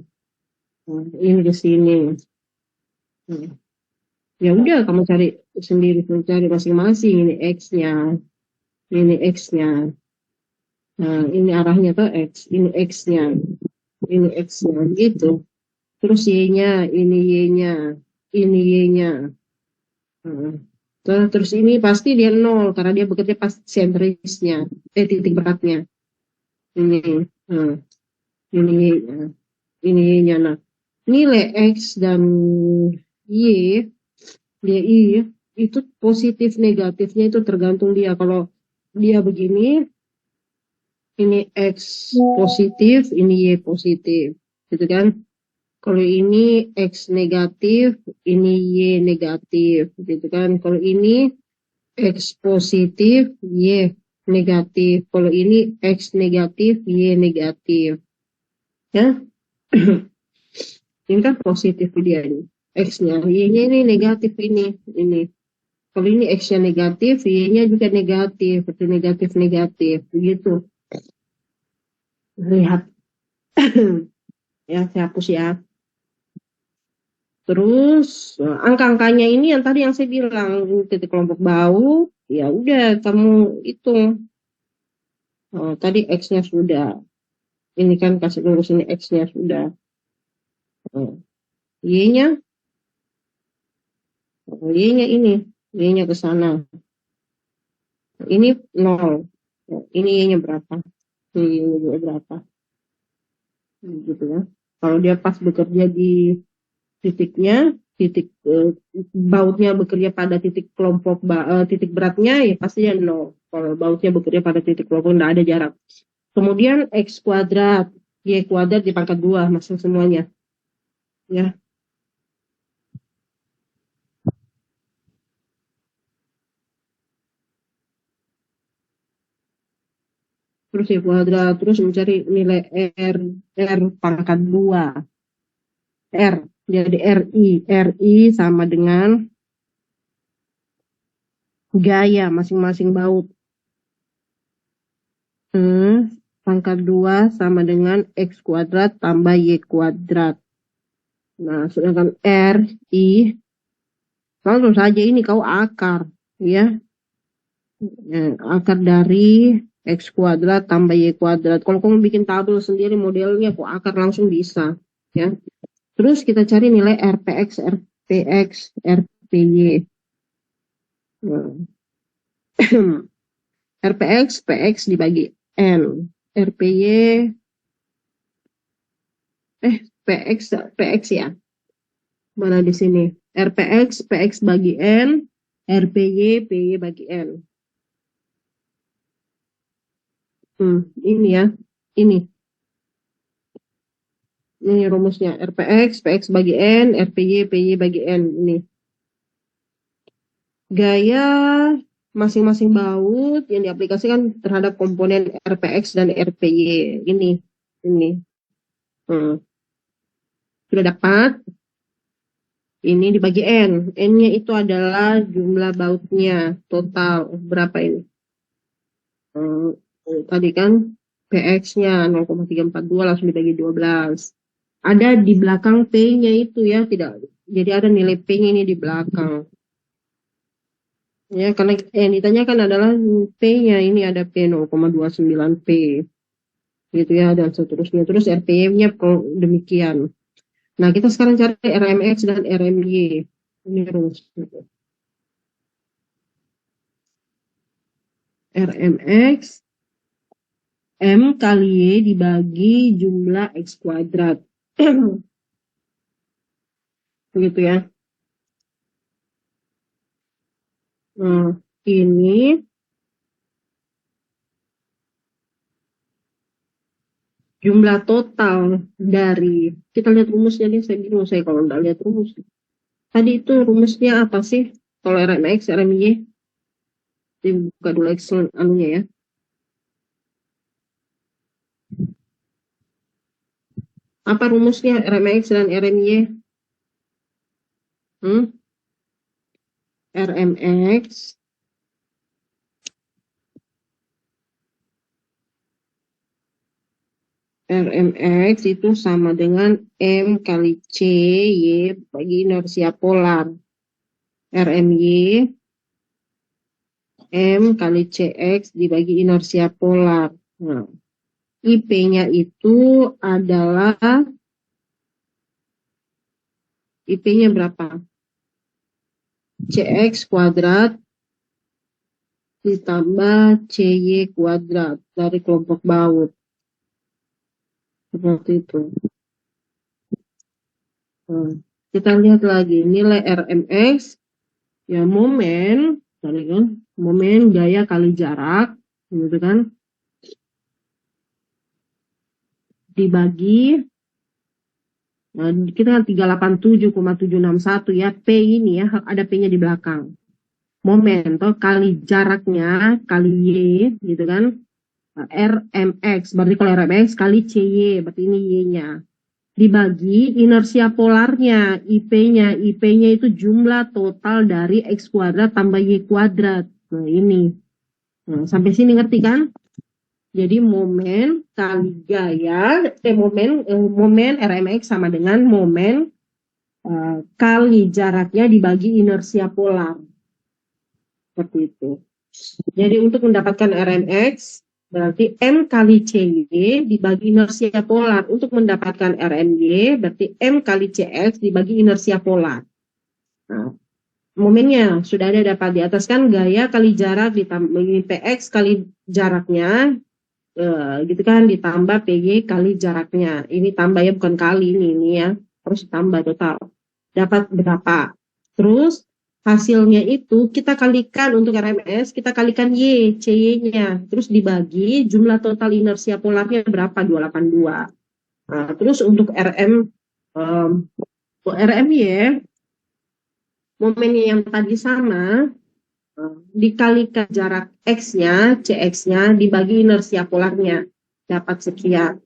ini ke sini. Ya udah kamu cari sendiri, cari masing-masing. Ini X-nya, ini X-nya. Nah, ini arahnya tuh X, ini X-nya, ini X-nya, gitu. Terus Y-nya, ini Y-nya, ini Y-nya. Terus ini pasti dia 0 karena dia bekerja pas sentrisnya, titik beratnya. Ini, ini Y-nya. Nah, nilai X dan Y, Y itu positif negatifnya itu tergantung dia. Kalau dia begini, ini X positif, ini Y positif, gitu kan? Kalau ini X negatif, ini Y negatif, gitu kan? Kalau ini X positif, Y negatif. Kalau ini X negatif, Y negatif. Ya, ini kan positif dia ini. X-nya, Y-nya ini negatif ini. Kalau ini X-nya negatif, Y-nya juga negatif. Itu negatif-negatif. Begitu. Lihat. Ya, saya hapus ya. Terus angka-angkanya ini yang tadi yang saya bilang titik kelompok baut, ya udah kamu hitung. Tadi X-nya sudah. Ini kan kasih lurus ini X-nya sudah. Y-nya ini. Y-nya ke sana. Ini 0. Ini Y-nya berapa? Ini Y-nya berapa? Gitu ya. Kalau dia pas bekerja di titiknya, titik bautnya bekerja pada titik kelompok titik beratnya, ya pasti ya 0. Kalau bautnya bekerja pada titik kelompok, tidak ada jarak. Kemudian X kuadrat, Y kuadrat di pangkat 2, masing semuanya. Ya. Terus Y kuadrat, terus mencari nilai R pangkat 2. R, jadi RI sama dengan gaya masing-masing baut. Pangkat 2 sama dengan X kuadrat tambah Y kuadrat. Nah, sedangkan RI, langsung saja ini kau akar, ya. Akar dari X kuadrat tambah Y kuadrat. Kalau kamu bikin tabel sendiri modelnya, kok akar langsung bisa, ya. Terus kita cari nilai RPX, RPY. RPX, PX dibagi N. RPY, PX ya. Mana di sini? RPX, PX bagi N, RPY, PY bagi N. Ini ya. Ini rumusnya. RPX, PX bagi N, RPY, PY bagi N. Ini. Gaya masing-masing baut yang diaplikasikan terhadap komponen RPX dan RPY. Ini. Sudah dapat? Ini dibagi N. N-nya itu adalah jumlah bautnya. Total. Berapa ini? Tadi kan PX-nya 0,342 langsung dibagi 12. Ada di belakang P-nya itu ya. Tidak. Jadi ada nilai P-nya ini di belakang. Ya, karena yang ditanyakan adalah P-nya. Ini ada P 0,29 P. Gitu ya, dan seterusnya. Terus RPM-nya demikian. Nah, kita sekarang cari RMX dan RMY. Ini rumus. RMX, M kali Y dibagi jumlah X kuadrat. Begitu ya. Ini jumlah total dari, kita lihat rumusnya nih, saya bingung saya kalau nggak lihat rumus. Tadi itu rumusnya apa sih? Kalau RMX, RMY, dibuka dulu Excel anunya ya. Apa rumusnya RMX dan RMY? RMX itu sama dengan M kali C Y bagi inersia polar. RMY M kali CX dibagi inersia polar. Nah, IP-nya itu adalah, IP-nya berapa? CX kuadrat ditambah CY kuadrat dari kelompok baut. Seperti itu. Nah, kita lihat lagi nilai RMX, ya momen, tadi kan, momen gaya kali jarak, gitu kan, dibagi, nah, kita 387,761 ya, P ini ya, ada P-nya di belakang. Momen toh kali jaraknya kali Y, gitu kan, RMX, berarti kalau RMX kali CY, berarti ini Y-nya. Dibagi inersia polarnya, IP-nya. IP-nya itu jumlah total dari X kuadrat tambah Y kuadrat. Nah ini. Nah, sampai sini ngerti kan? Jadi momen kali gaya, momen RMX sama dengan momen kali jaraknya dibagi inersia polar. Seperti itu. Jadi untuk mendapatkan RMX, berarti M kali CY dibagi inersia polar. Untuk mendapatkan RMY, berarti M kali CX dibagi inersia polar. Nah, momennya sudah ada dapat di atas kan, gaya kali jarak ditambah PX kali jaraknya, gitu kan, ditambah PY kali jaraknya. Ini tambah ya, bukan kali ini ya. Harus tambah total. Dapat berapa? Terus hasilnya itu kita kalikan untuk RMS, kita kalikan Y, CY-nya. Terus dibagi jumlah total inersia polarnya berapa? 282. Nah, terus untuk RMY, momennya yang tadi sama, dikalikan jarak X-nya, CX-nya, dibagi inersia polarnya. Dapat sekian.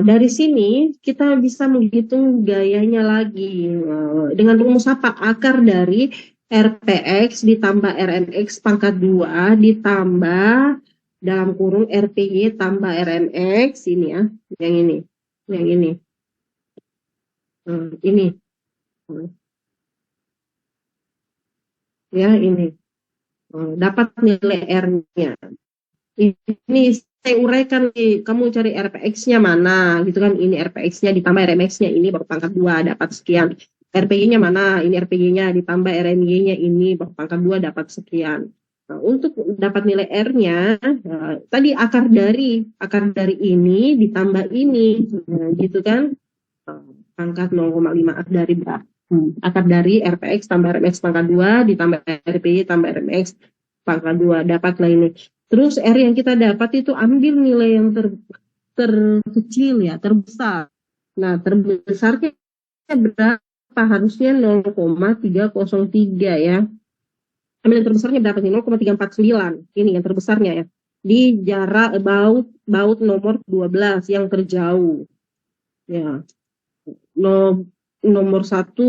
Dari sini kita bisa menghitung gayanya lagi dengan rumus apa? Akar dari RPX ditambah RMX pangkat 2 ditambah dalam kurung RPY tambah RMX ini ya, yang ini. Ini. Ya, ini. Dapat nilai R-nya. Ini saya uraikan nih, kamu cari RPX-nya mana, gitu kan, ini RPX-nya ditambah RMX-nya, ini baru pangkat 2 dapat sekian. RPY-nya mana, ini RPY-nya ditambah RMY-nya, ini baru pangkat 2 dapat sekian. Nah, untuk dapat nilai R-nya, tadi akar dari ini ditambah ini, gitu kan, pangkat 0,5 dari berapa? Akar dari RPX tambah RMX pangkat 2 ditambah RPY tambah RMX pangkat 2, dapatlah ini. Terus R yang kita dapat itu ambil nilai yang terkecil ya, terbesar. Nah, terbesarnya berapa? Harusnya 0,303 ya. Ambil yang terbesarnya berapa nih? 0,349. Ini yang terbesarnya ya. Di jarak baut nomor 12 yang terjauh. Ya. Nomor satu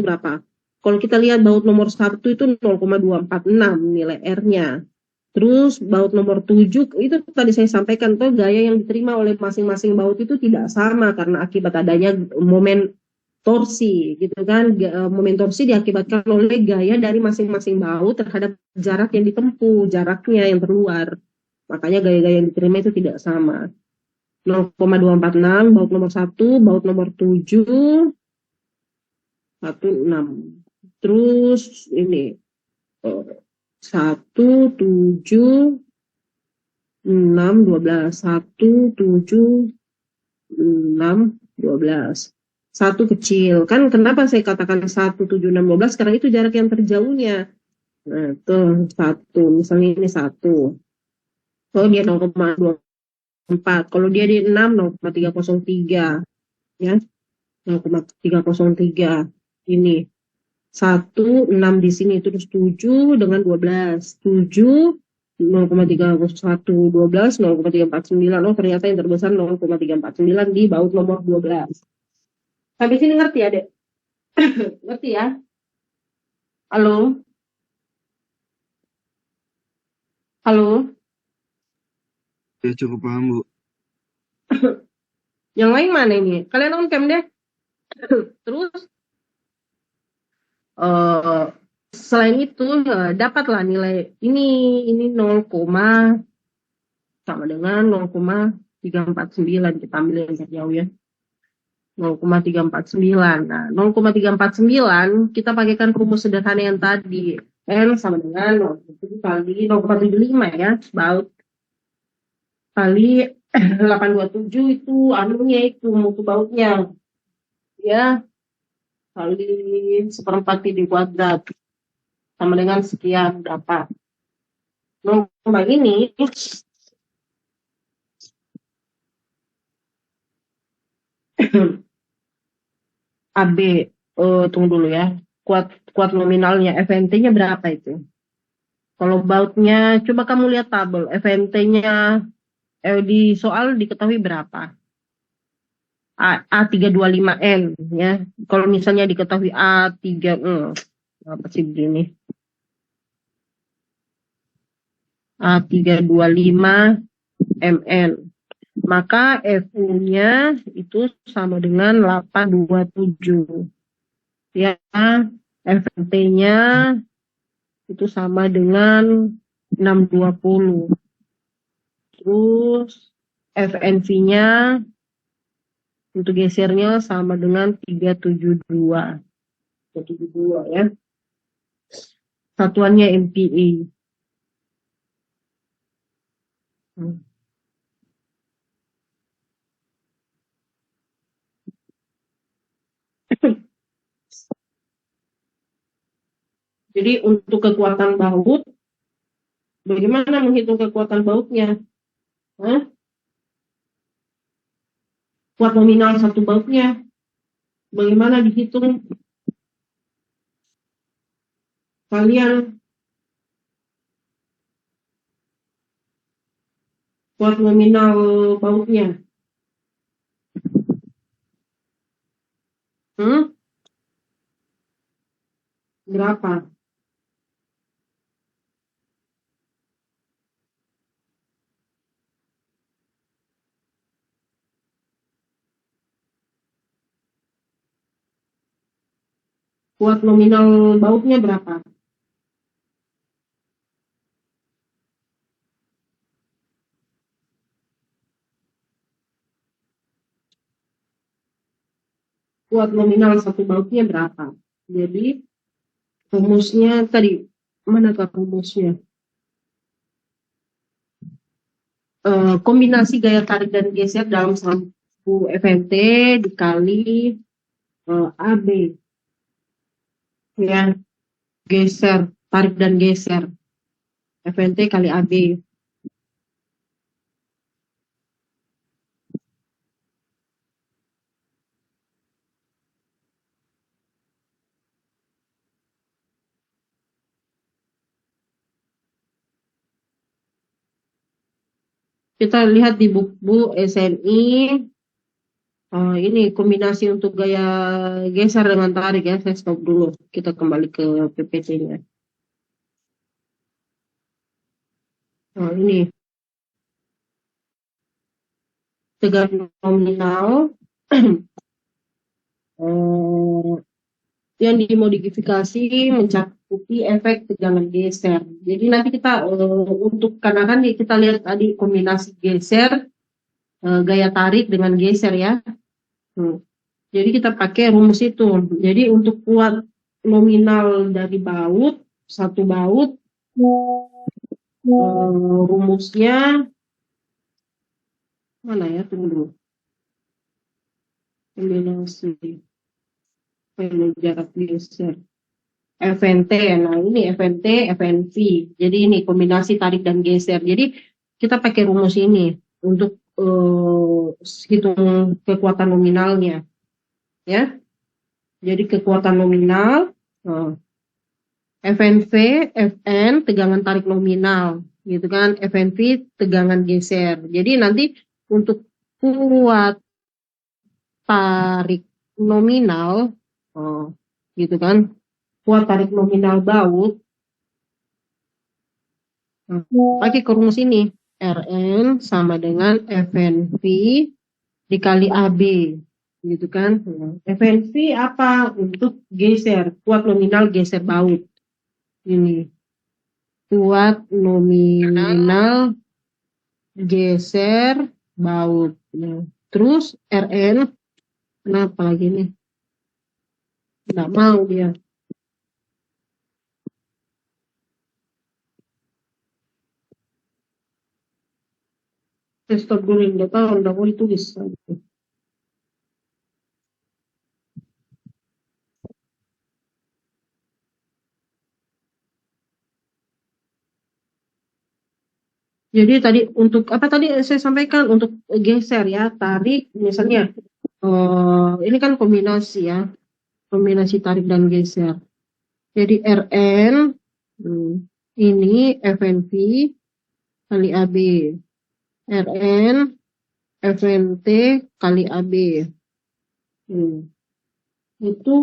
berapa? Kalau kita lihat baut nomor 1 itu 0,246 nilai R-nya. Terus baut nomor 7 itu tadi saya sampaikan tuh, gaya yang diterima oleh masing-masing baut itu tidak sama karena akibat adanya momen torsi, gitu kan. Momen torsi diakibatkan oleh gaya dari masing-masing baut terhadap jarak yang ditempuh, jaraknya yang terluar. Makanya gaya-gaya yang diterima itu tidak sama. 0,246 baut nomor 1, baut nomor 7 16. Terus ini 1 7 6 12 1 7 6 12 Satu kecil. Kan kenapa saya katakan 1, 7, 6, 12? Karena itu jarak yang terjauhnya. Nah, tuh 1. Misalnya ini 1. Kalau dia 0,24. Kalau dia di 6, 0,303. Ya, 0,303. Ini. 1, 6 di sini. Terus 7 dengan 12. 7, 0,341, 12, 0,349. Oh, ternyata yang terbesar 0,349 di baut nomor 12. Sampai sini ngerti ya, Dek? Ngerti ya? Halo? Halo? Ya cukup paham, Bu. Yang lain mana ini? Kalian on cam deh. Terus selain itu dapatlah nilai ini 0, sama dengan 0,349. Kita ambil yang terjauh ya. 0,349. Nah, 0,349 kita pakaikan rumus sederhana yang tadi. N sama dengan 0,7 kali 0,75 ya. Baut kali 827 itu anunya itu mutu bautnya. Ya, kali 1/4 pi kuadrat. Sama dengan sekian berapa. 0, ini AB, tunggu dulu ya. Kuat nominalnya FNT-nya berapa itu? Kalau bautnya, coba kamu lihat tabel. FNT-nya di soal diketahui berapa? A325N ya. Kalau misalnya diketahui A3, apa sih begini? A325 MN. Maka FU-nya itu sama dengan 827. Ya, FNT-nya itu sama dengan 620. Terus FNV-nya untuk gesernya sama dengan 372. 372 ya. Satuannya MPa. Jadi untuk kekuatan baut, bagaimana menghitung kekuatan bautnya? Kuat nominal satu bautnya, bagaimana dihitung? Kalian kuat nominal bautnya. Berapa? Kuat nominal bautnya berapa? Kuat nominal satu bautnya berapa? Jadi rumusnya tadi, manakah rumusnya? Kombinasi gaya tarik dan geser dalam satu FNT dikali AB. Ya, geser, tarik dan geser. FNT kali AB. Kita lihat di buku SNI, ini kombinasi untuk gaya geser dengan tarik ya. Saya stop dulu. Kita kembali ke PPT-nya. Ini tegangan nominal yang dimodifikasi mencakupi efek tegangan geser. Jadi nanti kita untuk karena kan kita lihat tadi kombinasi geser, gaya tarik dengan geser ya. Jadi kita pakai rumus itu. Jadi untuk kuat nominal dari baut, satu baut, rumusnya mana ya? Tunggu dulu. kombinasi jarak geser. FNT, nah ini FNT, FNV. Jadi ini kombinasi tarik dan geser. Jadi kita pakai rumus ini untuk hitung kekuatan nominalnya, ya. Jadi kekuatan nominal, FNV, Fn tegangan tarik nominal, gitu kan? FNV tegangan geser. Jadi nanti untuk kuat tarik nominal, gitu kan? Kuat tarik nominal baut, pakai ke rumus ini. Rn sama dengan FNV dikali AB, gitu kan? FNV apa? Untuk geser, kuat nominal geser baut. Ini kuat nominal geser baut. Nah, terus Rn, kenapa lagi nih? Nggak mau dia. Stop dulu, nggak tahu, nggak mau ditulis. Jadi tadi untuk apa tadi saya sampaikan untuk geser ya, tarik misalnya ini kan kombinasi ya, kombinasi tarik dan geser. Jadi Rn ini FNV kali AB, Rn FNT kali AB. Itu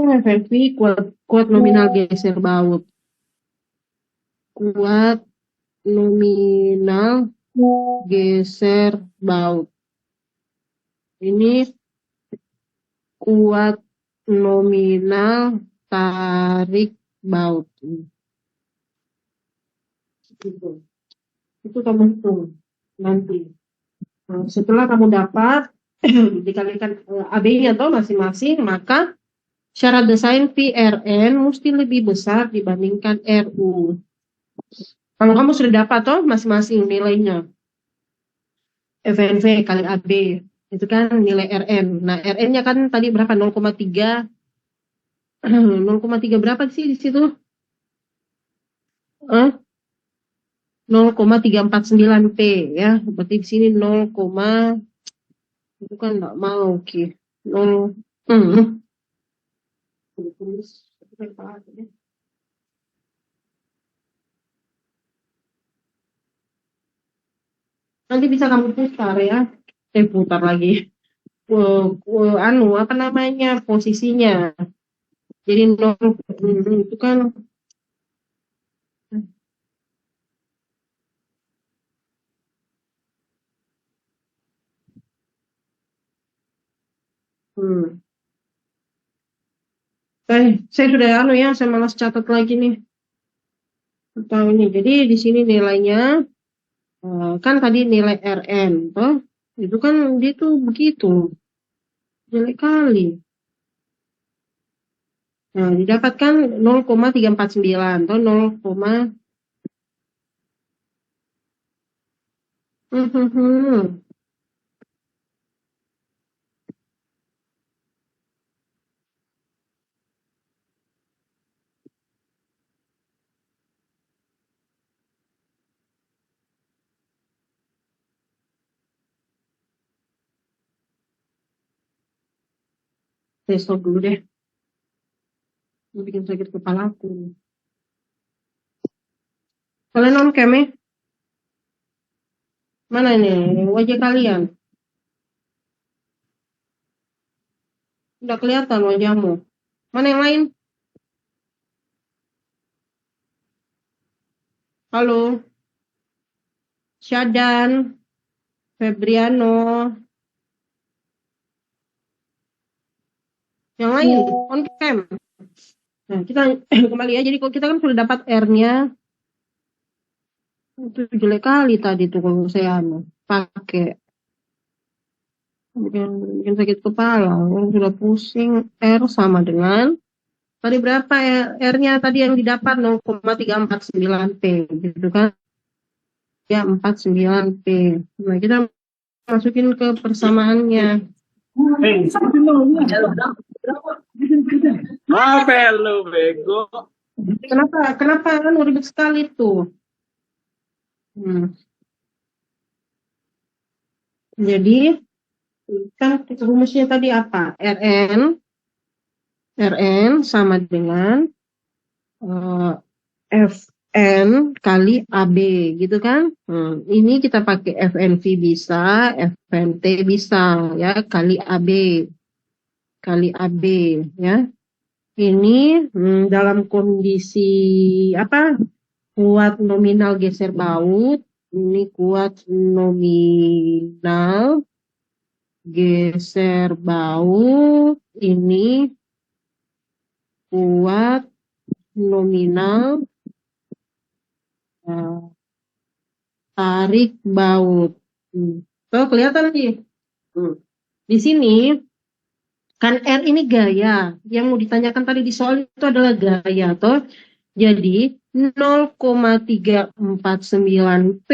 FNV kuat nominal geser baut, kuat nominal geser baut. Ini kuat nominal tarik baut. Itu kamu hitung nanti. Nah, setelah kamu dapat dikalikan AB-nya atau masing-masing, maka syarat desain VRN mesti lebih besar dibandingkan RU. Kalau kamu sudah dapat toh masing-masing nilainya, FNV kali AB, itu kan nilai Rn. Nah, Rn-nya kan tadi berapa? 0,3. 0,3 berapa sih di situ? 0,349 P ya. Berarti di sini 0, itu kan nggak mau Ki. 0. Nanti bisa kamu putar ya. Putar lagi. Apa namanya posisinya. Jadi 0 itu kan saya sudah saya malas catat lagi nih. Atau ini. Jadi di sini nilainya kan tadi nilai Rn toh itu kan dia tuh begitu jelek kali. Nah, didapatkan 0,349 atau 0, saya stop dulu deh. Bikin sakit kepala aku. Kalian on cam ya? Mana nih wajah kalian? Udah kelihatan wajahmu. Mana yang lain? Halo? Syadan? Febriano? Yang lain on cam. Nah, kita kembali ya. Jadi kalau kita kan sudah dapat R-nya. Itu jelek kali tadi tuh kalau saya pakai. Bikin sakit kepala. Sudah pusing. R sama dengan tadi berapa ya? R-nya tadi yang didapat 0,349 P gitu kan. Ya 49 P. Nah, kita masukin ke persamaannya. Apa lu bego? Kenapa kan ribet sekali tuh. Jadi kan rumusnya tadi apa? Rn sama dengan Fn kali AB gitu kan? Ini kita pakai Fnv bisa, Fnt bisa ya, kali AB ya. Ini dalam kondisi apa? Kuat nominal geser baut, ini kuat nominal geser baut, ini kuat nominal tarik baut. Tuh kelihatan nih. Di sini kan R ini gaya. Yang mau ditanyakan tadi di soal itu adalah gaya, toh. Jadi 0,349 P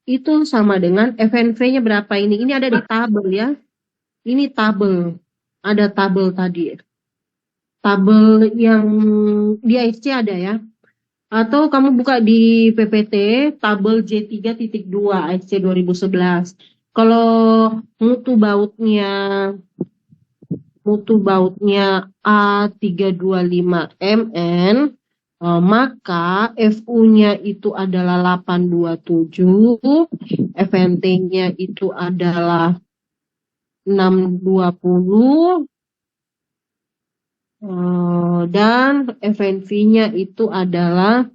itu sama dengan FNV-nya berapa ini? Ini ada di tabel ya. Ini tabel. Ada tabel tadi. Tabel yang di ASC ada ya. Atau kamu buka di PPT tabel J3.2 ASC 2011. Kalau mutu bautnya A325 Mn, maka FU-nya itu adalah 827, FNT-nya itu adalah 620, dan FNV-nya itu adalah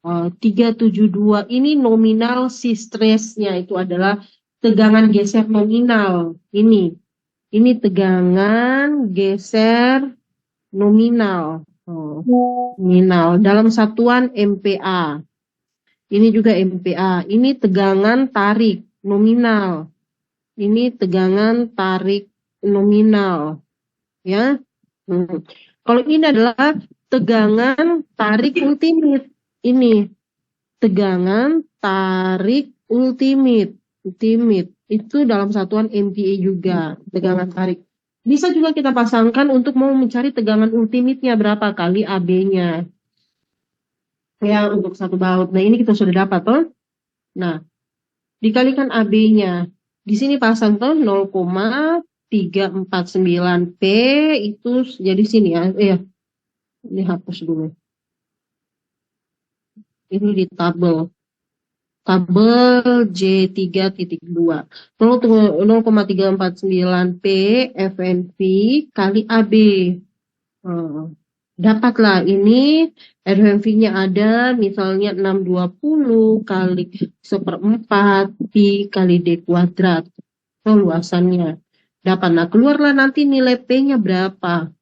372. Ini nominal stress-nya itu adalah tegangan geser nominal. Ini tegangan geser nominal. Nominal dalam satuan MPa. Ini juga MPa. Ini tegangan tarik nominal. Ini tegangan tarik nominal. Ya. Kalau ini adalah tegangan tarik ultimate. Ini tegangan tarik ultimate. Itu dalam satuan MPa juga, tegangan tarik. Bisa juga kita pasangkan untuk mau mencari tegangan ultimate-nya berapa kali AB-nya. Ya, untuk satu baut. Nah, ini kita sudah dapat, toh. Nah, dikalikan AB-nya. Di sini pasang, toh, 0,349 P itu jadi sini ya. Ini hapus dulu. Ini di tabel J3.2. 0,349 P FNV kali AB. Dapatlah ini FNV-nya ada misalnya 620 kali 1/4 Pi kali D kuadrat. Itu luasannya. Dapat. Nah, keluarlah nanti nilai P-nya berapa.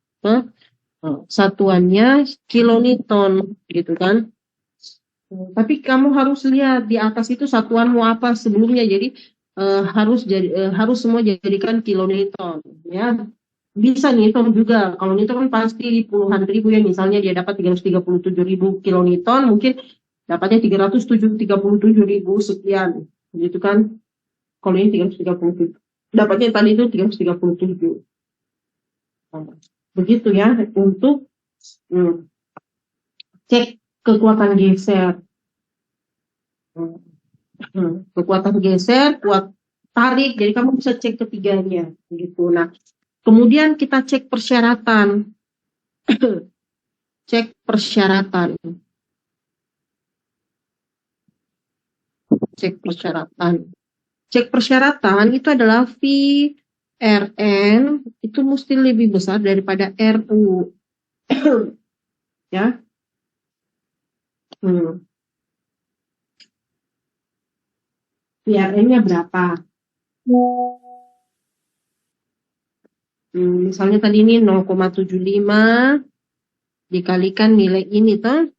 Satuannya kilonewton gitu kan. Tapi kamu harus lihat di atas itu satuanmu apa sebelumnya. Jadi harus semua jadikan kilonewton ya. Bisa newton juga. Kalau newton kan pasti puluhan ribu ya. Misalnya dia dapat 337.000 kilonewton, mungkin dapatnya 337.000 sekian gitu kan. Kalau ini 337. Dapatnya tadi itu 337. Begitu ya untuk cek kekuatan geser. Kekuatan geser, kuat tarik, jadi kamu bisa cek ketiganya gitu. Nah, kemudian kita cek persyaratan. Cek persyaratan. Cek persyaratan itu adalah V Rn itu mesti lebih besar daripada Ru. Ya. PRN-nya berapa? Misalnya tadi ini 0,75 dikalikan nilai ini toh.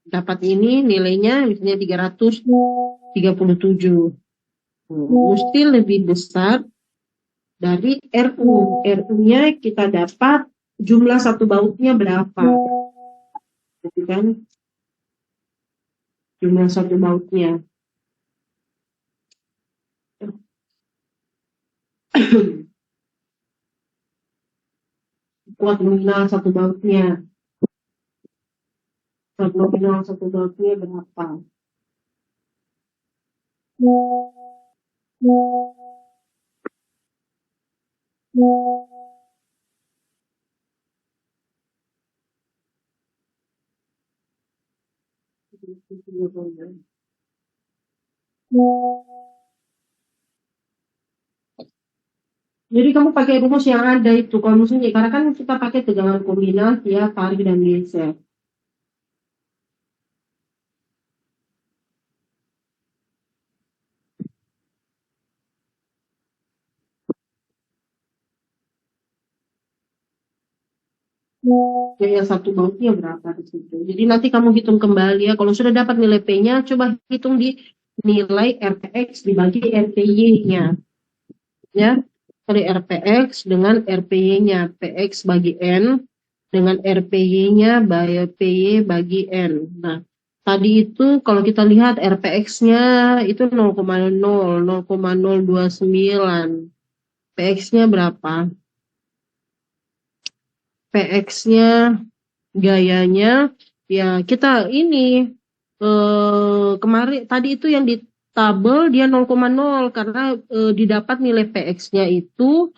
Dapat ini nilainya misalnya 337. Mesti lebih besar dari Ru. Ru-nya kita dapat jumlah satu bautnya berapa? Gitu kan? Jumlah satu bautnya. kuat nominal satu bautnya. Kuat nominal satu bautnya berapa? Jadi kamu pakai rumus yang ada itu, kalau misalnya, karena kan kita pakai tegangan kombinasi ya, tarik dan geser. Yang satu bautnya berapa di situ. Jadi nanti kamu hitung kembali ya. Kalau sudah dapat nilai P-nya, coba hitung di nilai RPX dibagi RPY-nya. Ya, dari RPX dengan RPY-nya. PX bagi N dengan RPY-nya by PY bagi N. Nah, tadi itu kalau kita lihat RPX-nya itu 0,029. PX-nya berapa? PX-nya gayanya ya kita ini kemarin tadi itu yang di tabel dia 0,0 karena didapat nilai PX-nya itu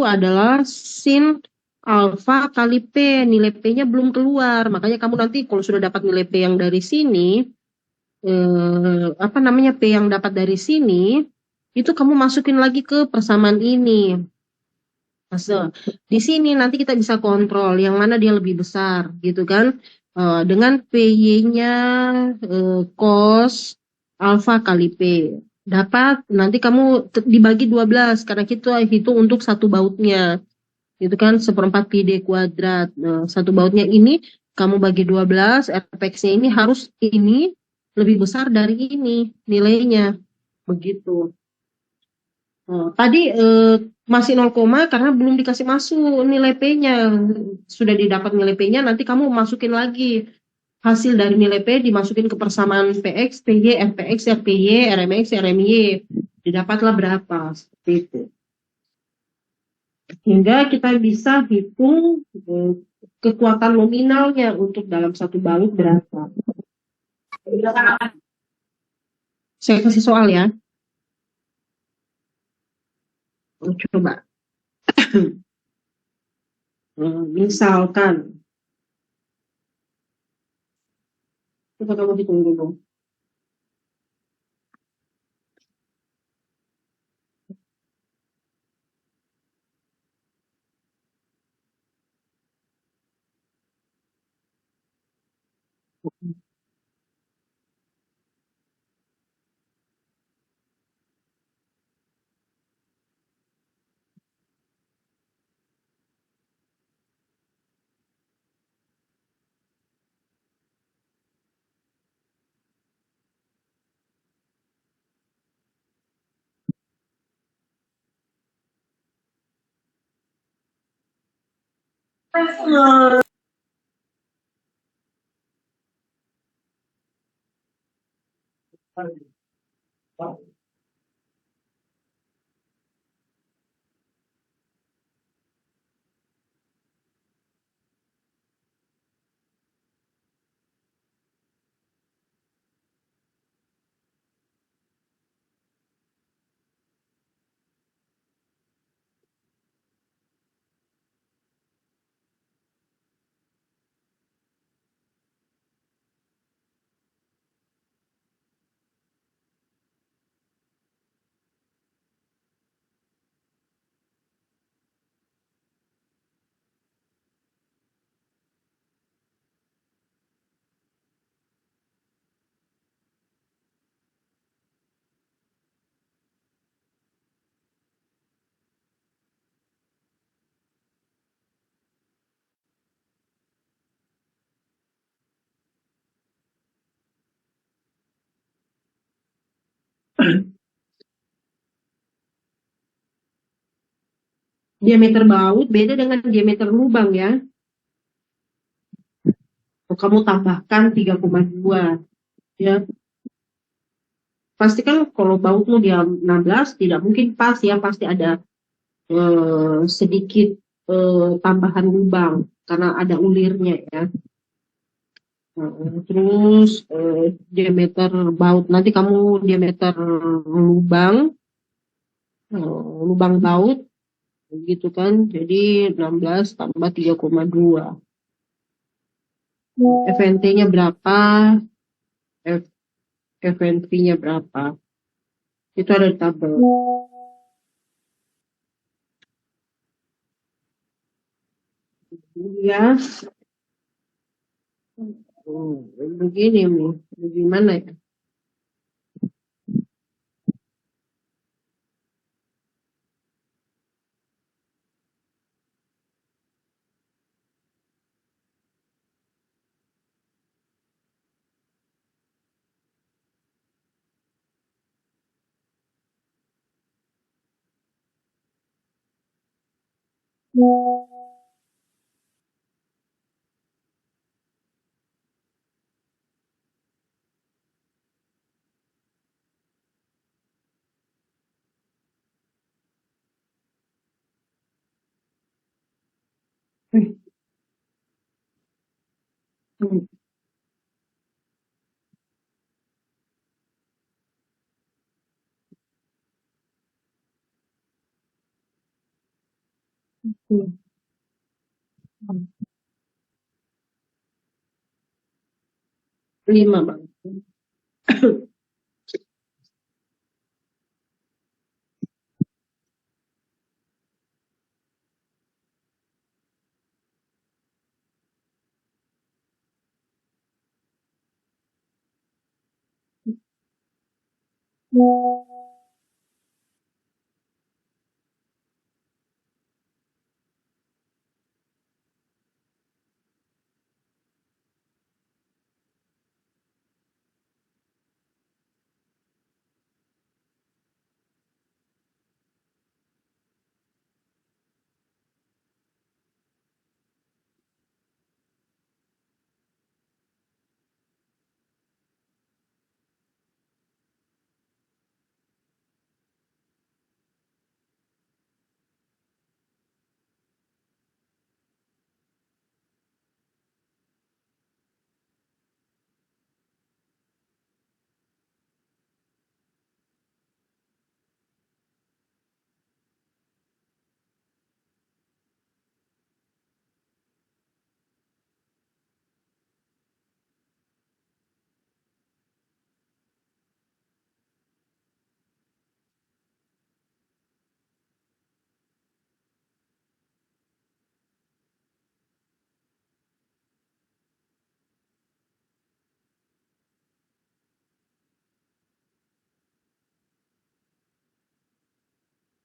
adalah sin alfa kali P, nilai P-nya belum keluar, makanya kamu nanti kalau sudah dapat nilai P yang dari sini apa namanya P yang dapat dari sini itu kamu masukin lagi ke persamaan ini. Di sini nanti kita bisa kontrol yang mana dia lebih besar gitu kan. Dengan PY-nya cos alfa kali P. Dapat nanti kamu dibagi 12 karena kita hitung untuk satu bautnya. Gitu kan 1/4 pi d kuadrat. Nah, satu bautnya ini kamu bagi 12, RPX-nya ini harus ini lebih besar dari ini nilainya. Begitu. Tadi masih 0, karena belum dikasih masuk nilai P-nya. Sudah didapat nilai P-nya, nanti kamu masukin lagi hasil dari nilai P dimasukin ke persamaan PX, PY, RPX, RPY, RMX, RMY. Didapatlah berapa seperti itu. Hingga kita bisa hitung kekuatan nominalnya untuk dalam satu baut berapa. Saya kasih soal ya. Coba. Misalkan, coba kamu hitung dulu. Diameter baut beda dengan diameter lubang ya. Kamu tambahkan 3,2 ya. Pastikan kalau bautmu dia 16 tidak mungkin pas ya, pasti ada sedikit tambahan lubang karena ada ulirnya ya. Terus diameter baut, nanti kamu diameter lubang lubang baut gitu kan, jadi 16 tambah 3,2. FNT-nya berapa, FNV-nya berapa, itu ada di tabel ya. Begini nih, bagaimana ya? Hmm, hmm, hmm, 5 bang.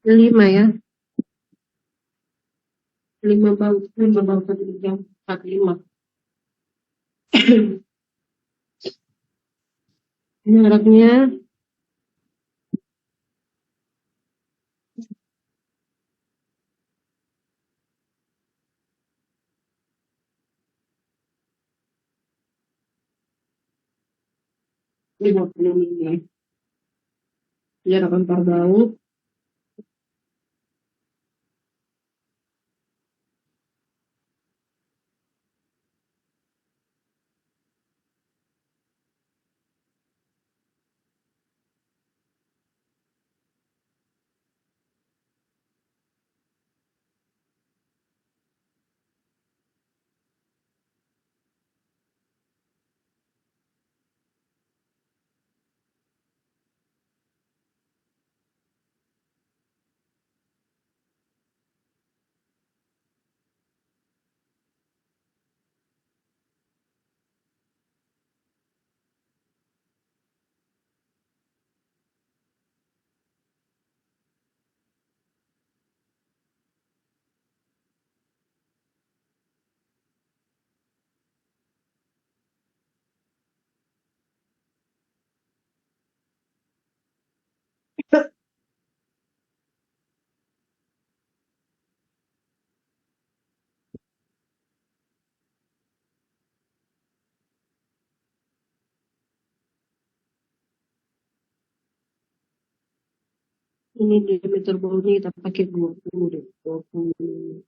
5 ya, 5 baut, 1 jam, 45. Jaraknya 50 mili. Jarak antar baut ini diameter bautnya kita pakai 20 deh, 20.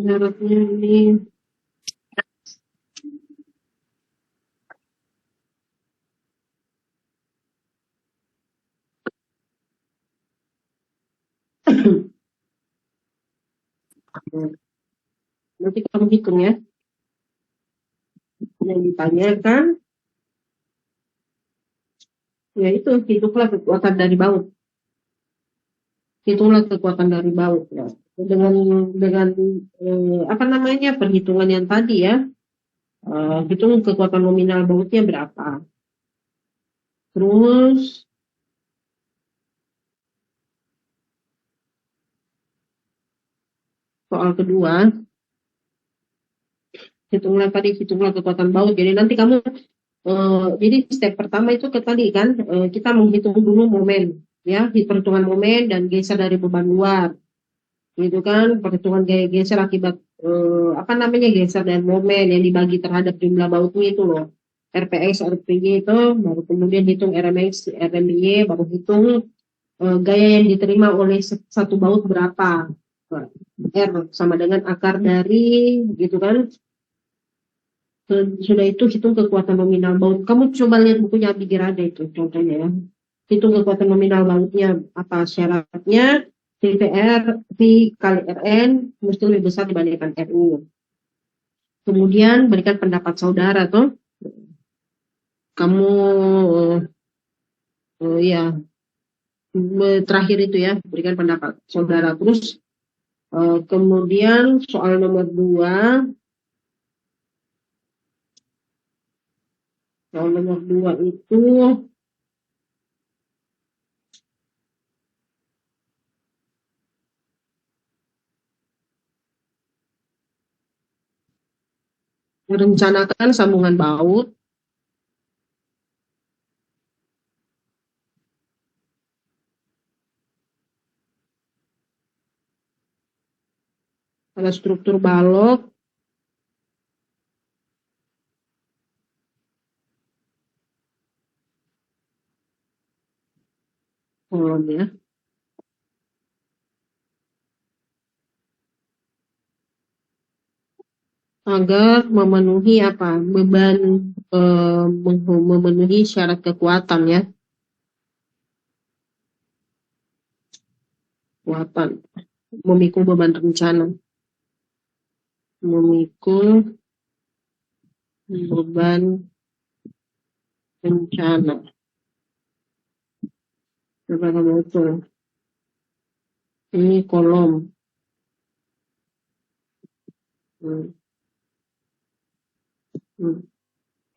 Jaraknya ini nanti kamu hitung ya. Yang ditanyakan ya itu, hitunglah kekuatan dari baut. Hitunglah kekuatan dari baut ya. Dengan apa namanya, perhitungan yang tadi ya. Hitung kekuatan nominal bautnya berapa. Terus soal kedua, hitunglah kekuatan baut. Jadi nanti kamu jadi step pertama itu tadi kan, kita menghitung dulu momen ya, perhitungan momen dan geser dari beban luar. Gitu kan, perhitungan geser akibat apa namanya, geser dan momen yang dibagi terhadap jumlah bautnya itu loh. RPX, RPY itu, baru kemudian hitung RMX, RMY, baru hitung gaya yang diterima oleh satu baut berapa. R sama dengan akar dari, gitu kan. Sudah itu hitung kekuatan nominal baut. Kamu coba lihat bukunya Abi Girada itu contohnya ya. Hitung kekuatan nominal bautnya, apa syaratnya. VPR, V kali RN mesti lebih besar dibandingkan RU. Kemudian berikan pendapat saudara tuh. Kamu ya terakhir itu ya, berikan pendapat saudara. Terus kemudian soal nomor 2. Soal nomor 2 itu merencanakan sambungan baut pada struktur balok kolom ya. Agar memenuhi apa, beban, memenuhi syarat kekuatan ya. Kekuatan memikul beban rencana, memikul beban rencana. Coba kamu hitung. Ini kolom.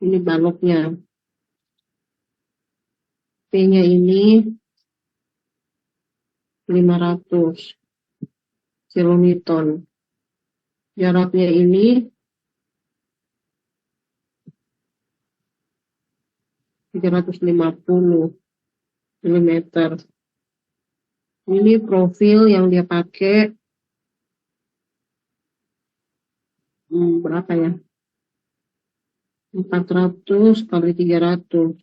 Ini baloknya. P-nya ini 500 kilonewton. Jaraknya ini 350 mm. Ini profil yang dia pakai berapa ya? 400 kali 300.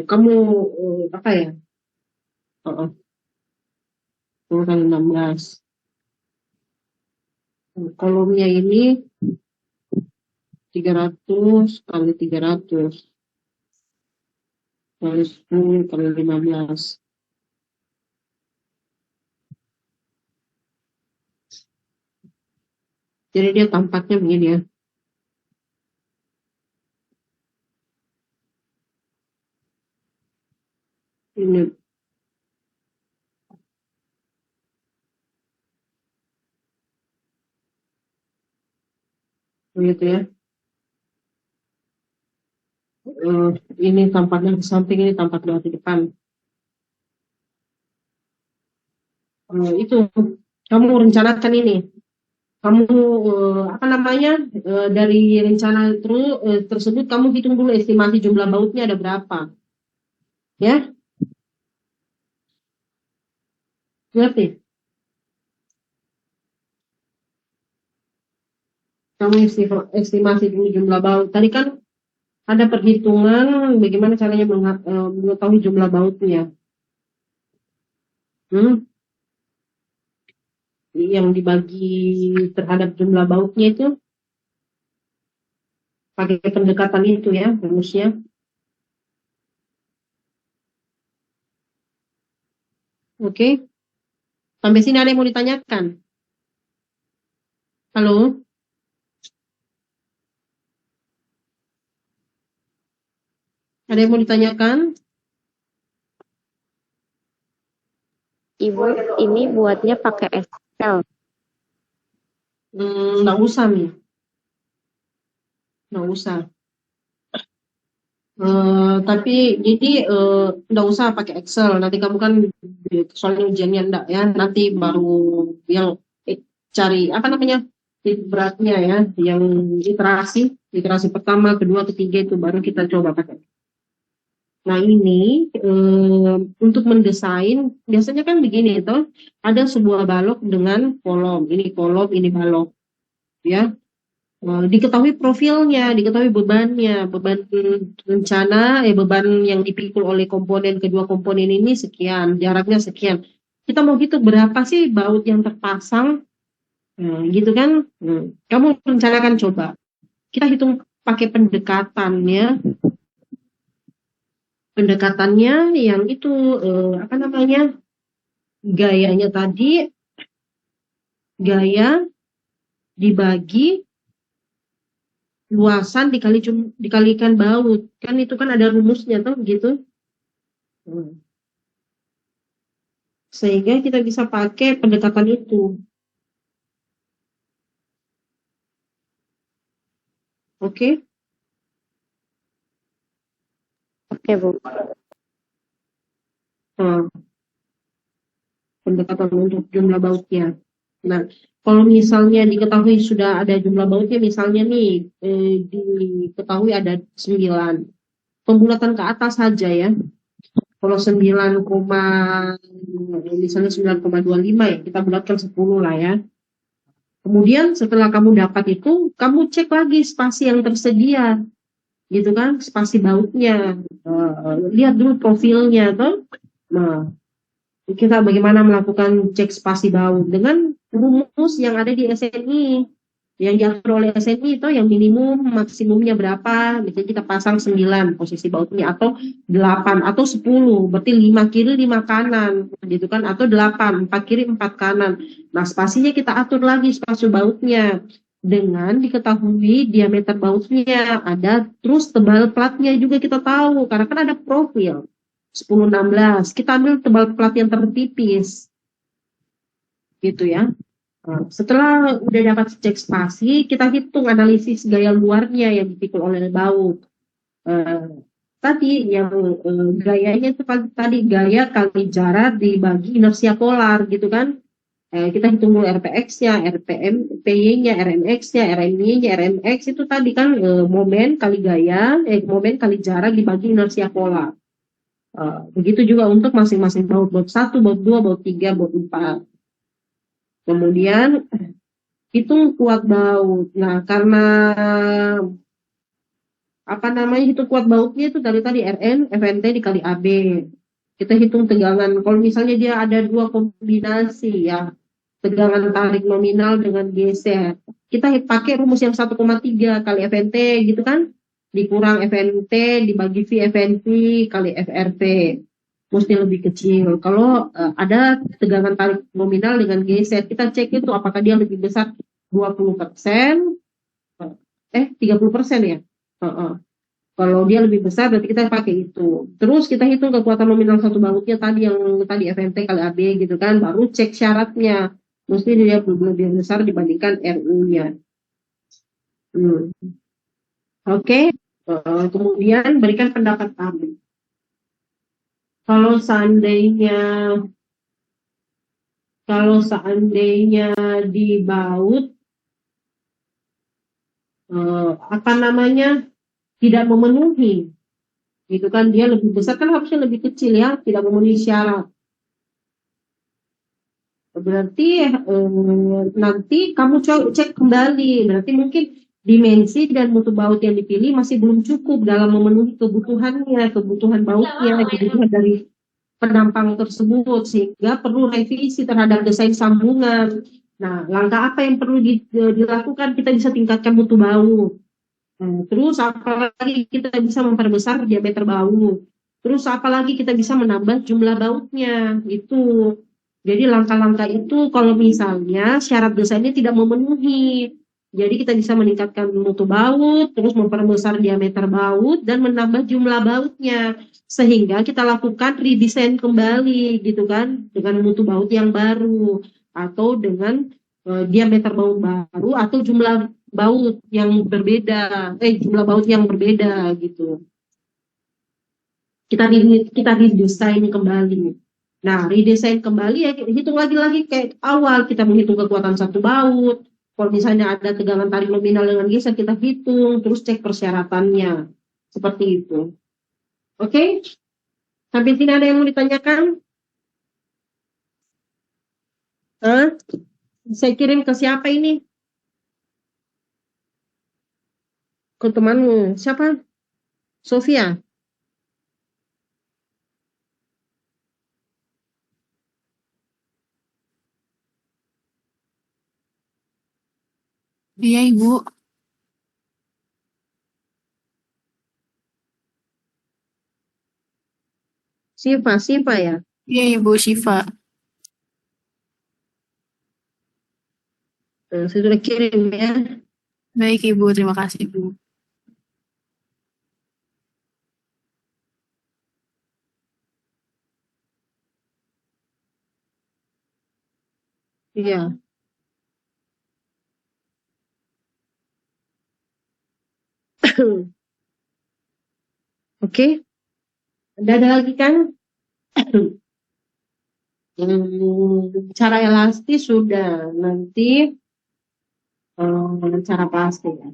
Kamu apa ya? Kali 16. Kolomnya ini 300 kali 300 kali 10 kali 15. Jadi dia tampaknya begini ya. Ini begitu ya. Ini tampaknya di samping, ini tampaknya di depan. Itu kamu rencanakan ini. Kamu apa namanya, dari rencana tersebut kamu hitung dulu estimasi jumlah bautnya ada berapa. Ya. Ngerti? Kamu estimasi dulu jumlah baut. Tadi kan ada perhitungan bagaimana caranya mengetahui jumlah bautnya. yang dibagi terhadap jumlah bautnya itu pakai pendekatan itu ya rumusnya. Oke, sampai sini ada yang mau ditanyakan? Halo? Ada yang mau ditanyakan? Ibu, ini buatnya pakai Excel. Nggak usah nih, nggak usah. Tapi jadi nggak usah pakai Excel. Nanti kamu kan soalnya ujiannya enggak ya. Nanti baru yang cari apa namanya titik beratnya ya, yang literasi pertama, kedua, ketiga itu baru kita coba pakai. Nah ini untuk mendesain biasanya kan begini toh, ada sebuah balok dengan kolom, ini balok ya. Diketahui profilnya, diketahui bebannya, beban rencana, beban yang dipikul oleh kedua komponen ini sekian, jaraknya sekian. Kita mau hitung berapa sih baut yang terpasang, gitu kan? Kamu rencanakan coba. Kita hitung pakai pendekatannya yang itu apa namanya? Gayanya tadi, gaya dibagi luasan dikalikan baut, kan itu kan ada rumusnya tuh gitu. Sehingga kita bisa pakai pendekatan itu. Oke? Oke, Bu. Pendekatan untuk jumlah bautnya. Nah, kalau misalnya diketahui sudah ada jumlah bautnya, misalnya nih diketahui ada 9, pembulatan ke atas saja ya. Kalau 9,25 ya, kita bulatkan 10 lah ya. Kemudian setelah kamu dapat itu, kamu cek lagi spasi yang tersedia, gitu kan, spasi bautnya. Lihat dulu profilnya, toh. Nah, kita bagaimana melakukan cek spasi baut dengan rumus yang ada di SNI, yang diatur oleh SNI itu yang minimum maksimumnya berapa, misalnya kita pasang 9 posisi bautnya, atau 8 atau 10, berarti 5 kiri 5 kanan gitu kan, atau 8, 4 kiri 4 kanan. Nah spasinya kita atur lagi, spasi bautnya dengan diketahui diameter bautnya ada, terus tebal platnya juga kita tahu karena kan ada profil 10-16, kita ambil tebal plat yang tertipis gitu ya. Setelah udah dapat cek spasi, kita hitung analisis gaya luarnya yang dipikul oleh baut. Tadi yang gayanya itu tadi gaya kali jarak dibagi inersia polar gitu kan. Kita hitung dulu RPX-nya, RPY-nya, RMX-nya, RMY-nya, RMX itu tadi kan momen kali gaya, momen kali jarak dibagi inersia polar. Begitu juga untuk masing-masing baut, baut 1, baut 2, baut 3, baut 4. Kemudian hitung kuat baut. Nah, karena apa namanya hitung kuat bautnya itu dari tadi Rn Fnt dikali AB. Kita hitung tegangan. Kalau misalnya dia ada 2 kombinasi ya, tegangan tarik nominal dengan geser. Kita pakai rumus yang 1,3 kali Fnt gitu kan? Dikurang Fnt dibagi V Fnt kali FRP. Mesti lebih kecil. Kalau ada tegangan tarik nominal dengan geser, kita cek itu apakah dia lebih besar 20%, 30% ya. Kalau dia lebih besar berarti kita pakai itu. Terus kita hitung kekuatan nominal satu bautnya tadi yang tadi FMT kali AB gitu kan, baru cek syaratnya. Mesti dia lebih besar dibandingkan RU-nya. Oke. Kemudian berikan pendapat kami. Kalau seandainya di baut apa namanya tidak memenuhi, gitu kan, dia lebih besar kan harusnya lebih kecil ya, tidak memenuhi syarat. Berarti nanti kamu cek kembali, berarti mungkin dimensi dan mutu baut yang dipilih masih belum cukup dalam memenuhi kebutuhan bautnya, kebutuhan dari penampang tersebut, sehingga perlu revisi terhadap desain sambungan. Nah, langkah apa yang perlu dilakukan? Kita bisa tingkatkan mutu baut. Terus apalagi kita bisa memperbesar diameter baut. Terus apalagi kita bisa menambah jumlah bautnya. Itu. Jadi langkah-langkah itu kalau misalnya syarat desainnya tidak memenuhi. Jadi kita bisa meningkatkan mutu baut, terus memperbesar diameter baut, dan menambah jumlah bautnya. Sehingga kita lakukan redesign kembali gitu kan, dengan mutu baut yang baru. Atau dengan diameter baut baru, atau jumlah baut yang berbeda, jumlah baut yang berbeda gitu. Kita redesign kembali. Nah, redesign kembali ya hitung lagi kayak awal, kita menghitung kekuatan satu baut. Kalau misalnya ada tegangan tarik nominal dengan geser, kita hitung, terus cek persyaratannya. Seperti itu. Oke? Sampai sini ada yang mau ditanyakan? Saya kirim ke siapa ini? Ke temanmu. Siapa? Sofia? Iya, Ibu. Siapa ya? Iya, Ibu Syifa. Saya sudah kirim ya. Baik, Ibu. Terima kasih, Ibu. Iya. Oke. Ada lagi kan? Cara elastis sudah. Nanti cara plastik ya.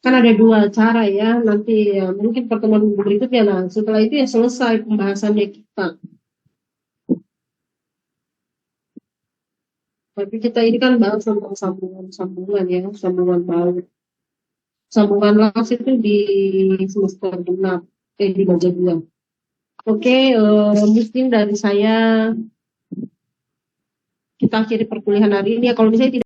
Kan ada dua cara ya. Nanti mungkin pertemuan berikutnya. Nah, setelah itu ya selesai pembahasannya kita. Tapi kita ini kan bahas tentang sambungan ya, sambungan baut. Sambungan las itu di semester genap, di baja 2. Oke, mungkin dari saya kita akhiri perkuliahan hari ini ya. Kalau misalnya tidak